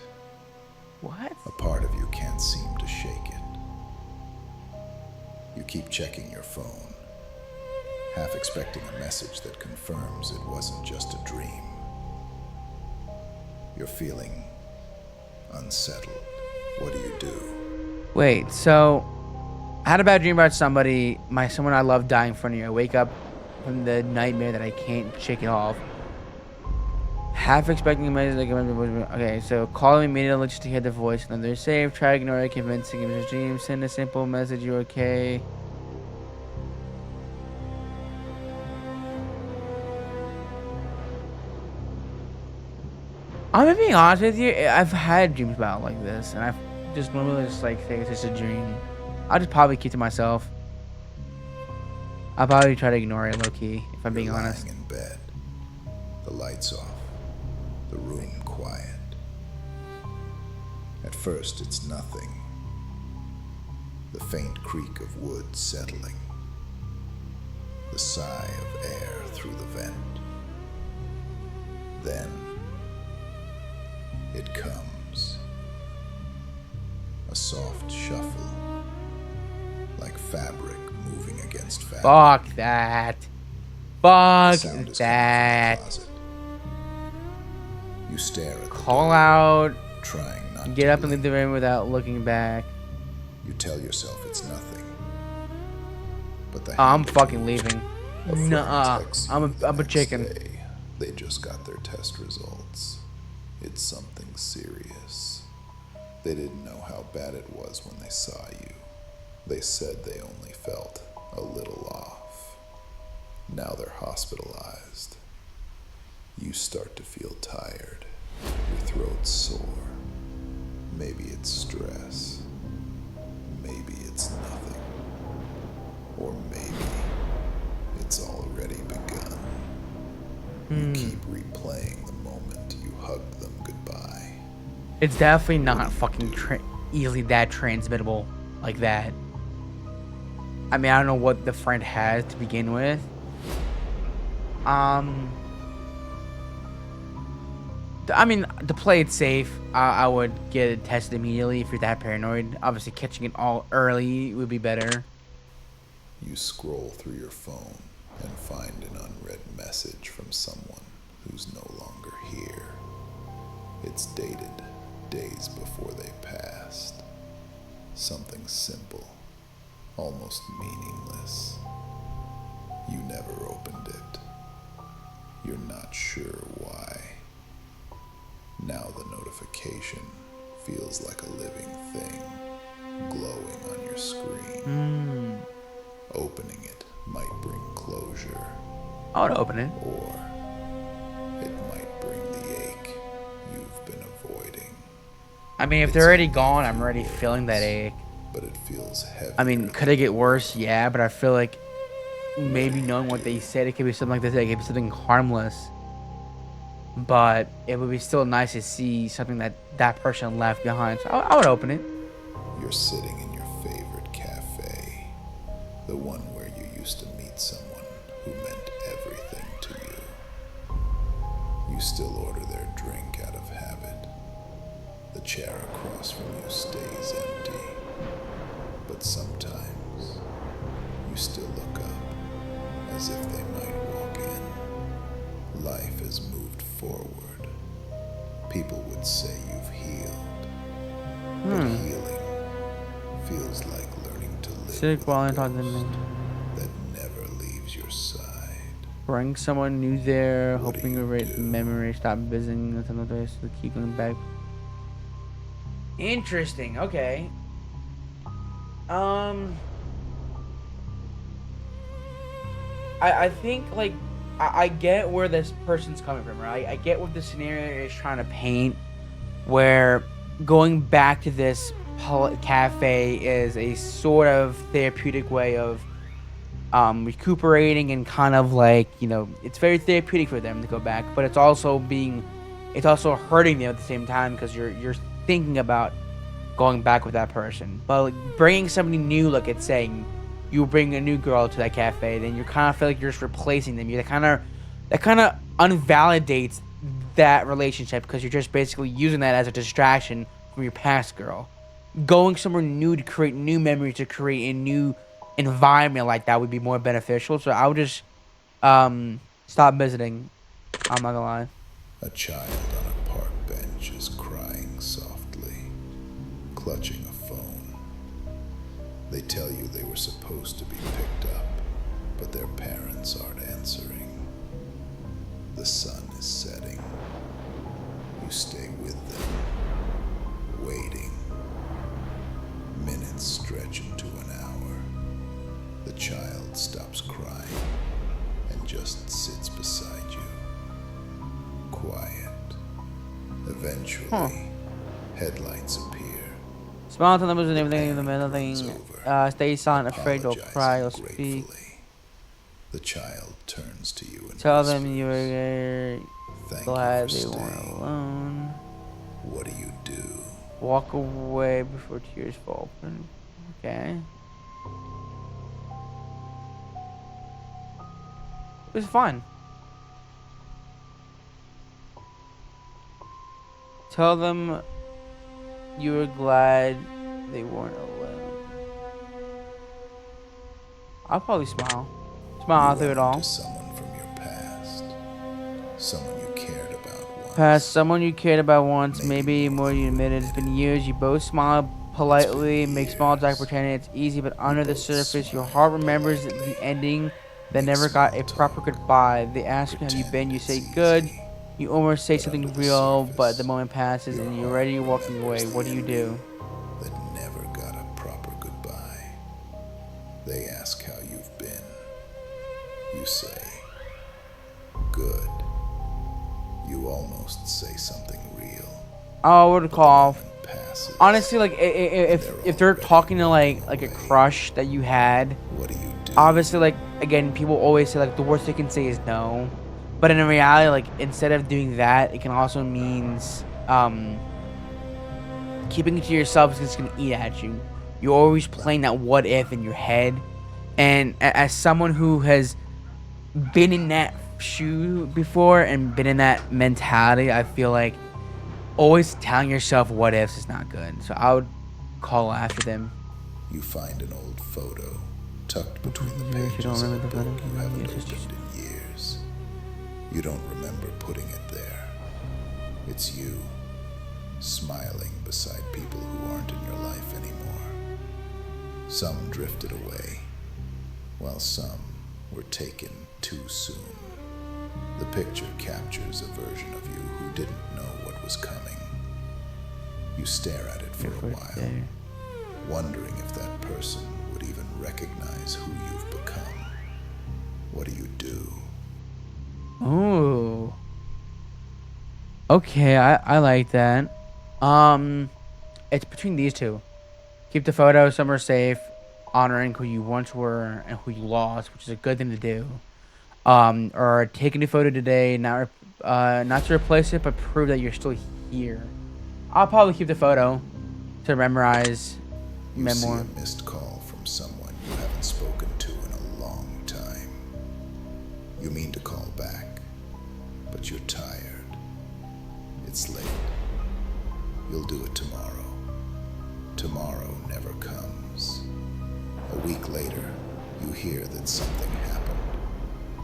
What?
a part of you can't seem to shake it. You keep checking your phone, half expecting a message that confirms it wasn't just a dream. You're feeling unsettled. What do you do?
Wait, so I had a bad dream about someone I love dying in front of you. I wake up from the nightmare that I can't shake it off. Half expecting a message like, okay, so call them immediately just to hear the voice. And then they're safe. Try to ignore it, convincing him it's a dream. Send a simple message, you okay? I'm being honest with you. I've had dreams about it like this, and I've just normally just like say it's just a dream. I'll just probably keep to myself. I'll probably try to ignore it low key if I'm being honest.
Lying in bed, the lights off, the room quiet. At first, it's nothing. The faint creak of wood settling, the sigh of air through the vent. Then, it comes. A soft shuffle, like fabric moving against fabric.
Fuck that. Fuck
Sound is coming from the
that.
closet. You stare at the
Call
door,
out.
trying not
Get
to
up and leave
blink.
the room without looking back.
You tell yourself it's nothing. But the
I'm
hand
fucking
moves.
leaving.
A friend
Nuh-uh.
texts
I'm
you the
a
next
chicken.
day. They just got their test results. It's something serious. They didn't know how bad it was when they saw you. They said they only felt a little off. Now they're hospitalized. You start to feel tired. Your throat's sore. Maybe it's stress. Maybe it's nothing. Or maybe it's already begun. You keep replaying the moment you hugged them goodbye.
It's definitely not fucking easily that transmittable like that. I mean, I don't know what the friend has to begin with. I mean, to play it safe, I would get it tested immediately if you're that paranoid. Obviously, catching it all early would be better.
You scroll through your phone and find an unread message from someone who's no longer here. It's dated days before they passed. Something simple, almost meaningless. You never opened it. You're not sure why. Now the notification feels like a living thing, glowing on your screen. Opening it might bring closure,
I would open it.
or it might bring the ache you've been avoiding.
I mean, if they're already gone, I'm already feeling that ache.
But it feels heavy.
I mean, could it get worse? Yeah, but I feel like maybe knowing what they said, it could be something like this. It could be something harmless. But it would be still nice to see something that person left behind. So I would open it.
You're sitting in your favorite cafe, the one where you used to meet someone who meant everything to you. You still order their drink out of habit. The chair across from you stays empty. But sometimes, you still look up, as if they might walk in. Life has moved forward. People would say you've healed. But healing feels like learning to live
Sick
with
while
a
I talk to
ghost
them.
that never leaves your side.
Bring someone new there,
What do
hoping
you
to rate
do?
memory, stop visiting another place to keep going back. Interesting. Okay. I think like I get where this person's coming from, right? I get what the scenario is trying to paint, where going back to this cafe is a sort of therapeutic way of recuperating, and kind of like, you know, it's very therapeutic for them to go back, but it's also hurting them at the same time, because you're thinking about going back with that person. But like bringing somebody new, like it's saying you bring a new girl to that cafe, then you kind of feel like you're just replacing them. That kind of invalidates that relationship, because you're just basically using that as a distraction from your past girl. Going somewhere new to create new memories, to create a new environment like that would be more beneficial. So I would just stop visiting. I'm not gonna lie.
A child on a park bench is crying softly, clutching a phone. They tell you they were supposed to be picked up, but their parents aren't answering. The sun is setting. You stay with them, waiting. Minutes stretch into an hour. The child stops crying and just sits beside you. Quiet. Eventually, headlights appear.
Smile to numbers and everything in the middle thing. Stay silent, afraid you'll cry or
Apologizing
speak.
gratefully. The child turns to you and
Tell
whispers,
them you're
"Thank
glad
you
they
for
weren't
staying."
alone.
What do you do?
Walk away before tears fall. Okay. It was fun. Tell them you were glad they weren't alone. I'll probably smile. Smile
You
through it
run
all.
into someone from your past, someone you cared about once.
Past someone you cared about once,
Maybe
maybe more you admitted. It's been years. You both smile politely, make small talk, pretending it's easy, but under the
both
surface, your
smile
heart remembers
politely,
the ending that
make
never got
small
a proper
talk,
goodbye. They ask, "Have you
pretend
been?" You
it's
say, "Good."
easy,
You almost say
but under
something
the
real, but the
surface,
moment passes
your
and you're
heart
already walking
remembers
away.
the
What do you do?
ending that never got a proper goodbye. They ask how you've been. You say, "Good." You almost say something real,
I would
but the
call.
moment passes.
Honestly, like if they're talking to like a crush that you had,
What do you do?
obviously, like, again, people always say like the worst they can say is no, but in reality, like, instead of doing that, it can also means keeping it to yourself is just gonna eat at you. You're always playing that what if in your head, and as someone who has been in that shoe before and been in that mentality, I feel like always telling yourself what ifs is not good. So I would call after them.
You find an old photo tucked between the
Maybe if you don't
pages of a
remember the
book
photo,
you haven't
it's just-
opened in years. You don't remember putting it there. It's you, smiling beside people who aren't in your life anymore. Some drifted away, while some were taken too soon. The picture captures a version of you who didn't know what was coming. You stare at it for a while, wondering if that person would even recognize who you've become. What do?
Ooh. Okay, I like that. It's between these two. Keep the photo somewhere safe, honoring who you once were and who you lost, which is a good thing to do. Or take a new photo today, not to replace it, but prove that you're still here. I'll probably keep the photo to memorize
You see
memoir.
a missed call from someone you haven't spoken to in a long time. You mean to call back, but you're tired. It's late. You'll do it tomorrow. Tomorrow never comes. A week later, you hear that something happened.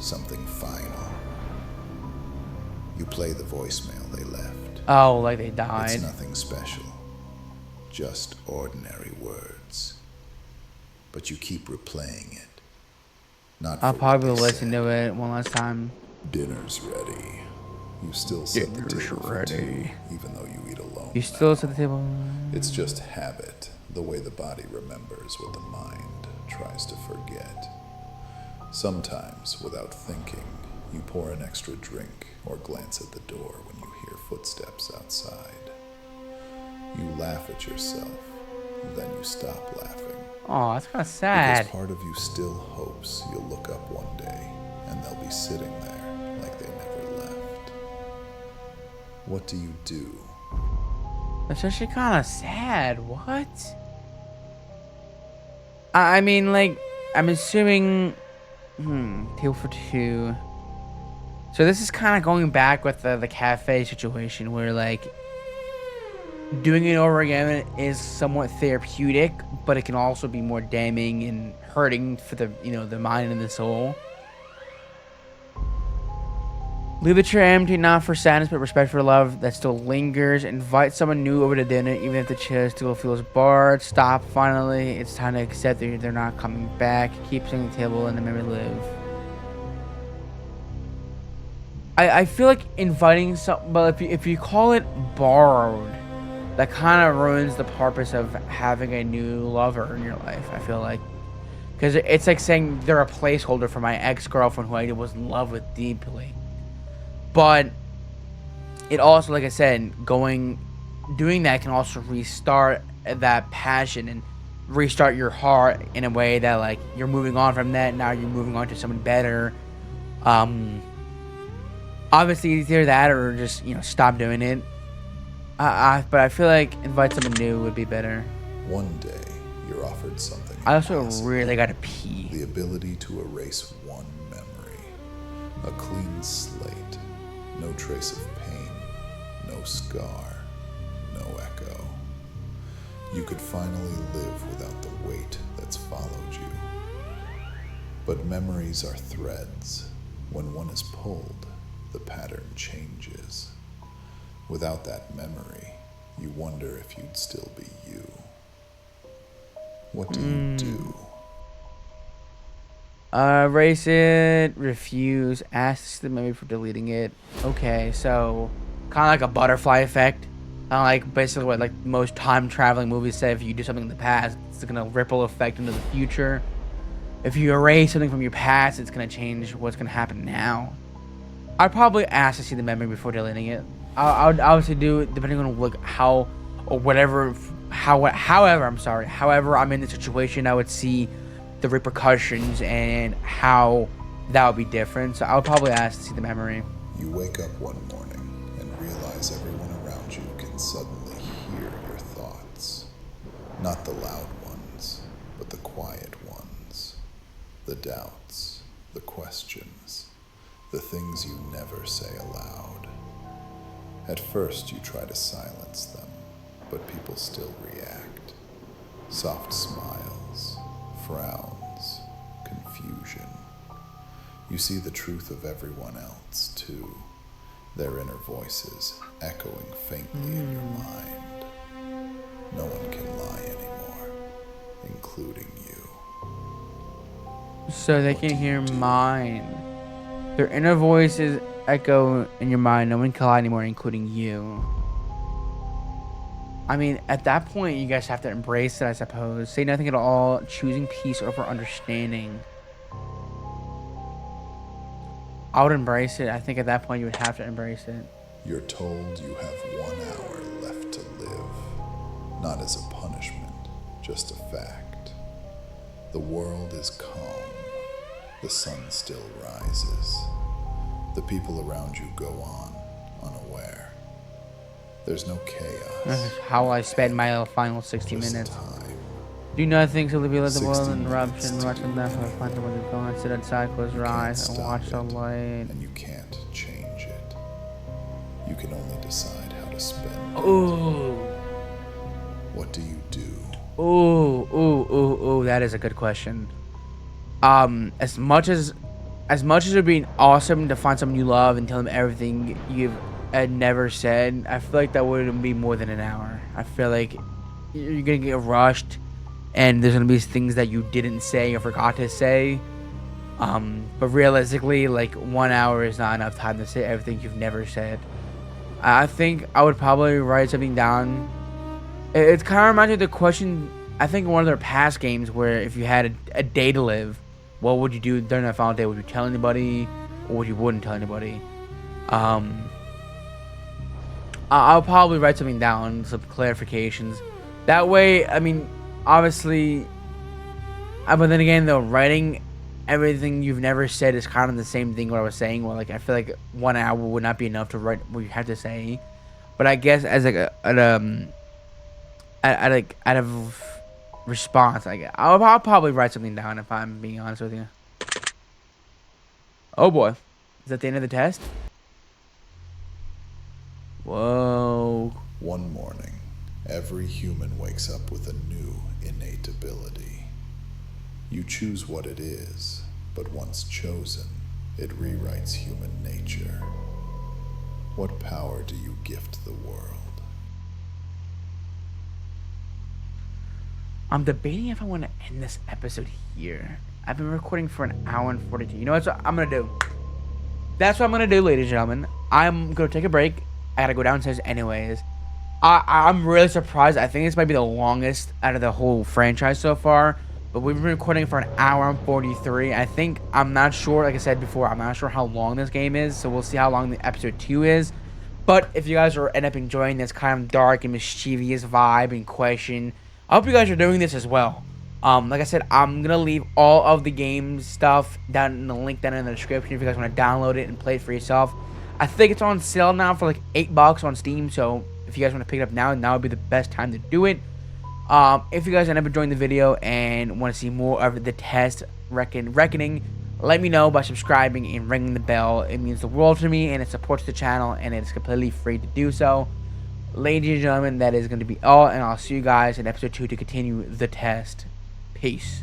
Something final. You play the voicemail they left.
Oh, like they died.
It's nothing special. Just ordinary words. But you keep replaying it. Not
I'll
for
probably
what they
listen
said.
to it one last time.
Dinner's ready. You still set the
Dinner's
table for
ready.
two, even though you eat alone.
You still
now.
sit at the table?
It's just habit, the way the body remembers what the mind tries to forget. Sometimes, without thinking, you pour an extra drink or glance at the door when you hear footsteps outside. You laugh at yourself, then you stop laughing.
Oh, that's kind of sad.
Because part of you still hopes you'll look up one day and they'll be sitting there like they never left. What do you do?
That's actually kind of sad. What? I mean, like, I'm assuming. Table for two. So this is kind of going back with the cafe situation where, like, doing it over again is somewhat therapeutic, but it can also be more damning and hurting for the the mind and the soul. Leave the chair empty, not for sadness, but respect for love that still lingers. Invite someone new over to dinner, even if the chair still feels barred. Stop, finally. It's time to accept that they're not coming back. Keep setting the table and the memory live. I feel like inviting some, but if you call it borrowed, that kind of ruins the purpose of having a new lover in your life, I feel like. Because it's like saying they're a placeholder for my ex-girlfriend who I was in love with deeply. But it also, like I said, doing that can also restart that passion and restart your heart in a way that, like, you're moving on from that. Now you're moving on to someone better. Obviously either that or just, stop doing it. But I feel like invite someone new would be better.
One day, you're offered something
I also
impossible.
really gotta pee.
The ability to erase one memory. A clean slate. No trace of pain. No scar. No echo. You could finally live without the weight that's followed you. But memories are threads. When one is pulled, the pattern changes. Without that memory, you wonder if you'd still be you. What do you do?
Erase it, refuse, ask the memory for deleting it. Okay, so kind of like a butterfly effect. Kind of like basically what like most time traveling movies say: if you do something in the past, it's gonna ripple effect into the future. If you erase something from your past, it's gonna change what's gonna happen now. I'd probably ask to see the memory before deleting it. I would obviously do it depending on however I'm in the situation, I would see the repercussions and how that would be different. So I would probably ask to see the memory.
You wake up one morning and realize everyone around you can suddenly hear your thoughts. Not the loud ones, but the quiet ones. The doubts, the questions, the things you never say aloud. At first you try to silence them, but people still react. Soft smiles, frowns, confusion. You see the truth of everyone else, too. Their inner voices echoing faintly in your mind. No one can lie anymore, including you.
So they can hear mine. Their inner voices echo in your mind. No one can lie anymore, including you. I mean, at that point, you guys have to embrace it, I suppose. Say nothing at all, choosing peace over understanding. I would embrace it. I think at that point, you would have to embrace it.
You're told you have 1 hour left to live, not as a punishment, just a fact. The world is calm. The sun still rises. The people around you go on, unaware. There's no chaos.
How I spend my final 60
just
minutes.
time.
Do nothing to be let the world
60
and
minutes
eruption,
to
watch them left, find the one who's gone, sit outside, close your
You can't
eyes, and
stop
watch the
it,
light.
and you can't change it. You can only decide how to spend it.
Ooh.
What do you do?
Ooh, that is a good question. As much as it would be awesome to find someone you love and tell them everything you've never said, I feel like that wouldn't be more than an hour. I feel like you're gonna get rushed, and there's gonna be things that you didn't say or forgot to say. But realistically, like 1 hour is not enough time to say everything you've never said. I think I would probably write something down. It kind of reminds me of the question, I think, in one of their past games, where if you had a day to live, what would you do during that final day? Would you tell anybody, or would you wouldn't tell anybody? I'll probably write something down, some clarifications. That way, I mean, obviously, but then again, though, writing everything you've never said is kind of the same thing what I was saying. Well, like, I feel like 1 hour would not be enough to write what you have to say. But I guess as like out of response, I'll probably write something down if I'm being honest with you. Oh boy, is that the end of the test? Whoa.
One morning, every human wakes up with a new innate ability. You choose what it is, but once chosen, it rewrites human nature. What power do you gift the world?
I'm debating if I want to end this episode here. I've been recording for an hour and 42. You know what I'm going to do? That's what I'm going to do, ladies and gentlemen. I'm going to take a break. I got to go downstairs anyways. I'm really surprised. I think this might be the longest out of the whole franchise so far. But we've been recording for an hour and 43. I'm not sure, like I said before, I'm not sure how long this game is. So we'll see how long the episode 2 is. But if you guys end up enjoying this kind of dark and mischievous vibe and question, I hope you guys are doing this as well. Like I said, I'm going to leave all of the game stuff down in the link down in the description if you guys want to download it and play it for yourself. I think it's on sale now for like $8 on Steam. So if you guys want to pick it up now would be the best time to do it. If you guys end up enjoying the video and want to see more of the test reckoning, let me know by subscribing and ringing the bell. It means the world to me, and it supports the channel, and it's completely free to do so. Ladies and gentlemen, that is going to be all, and I'll see you guys in episode 2 to continue the test. Peace.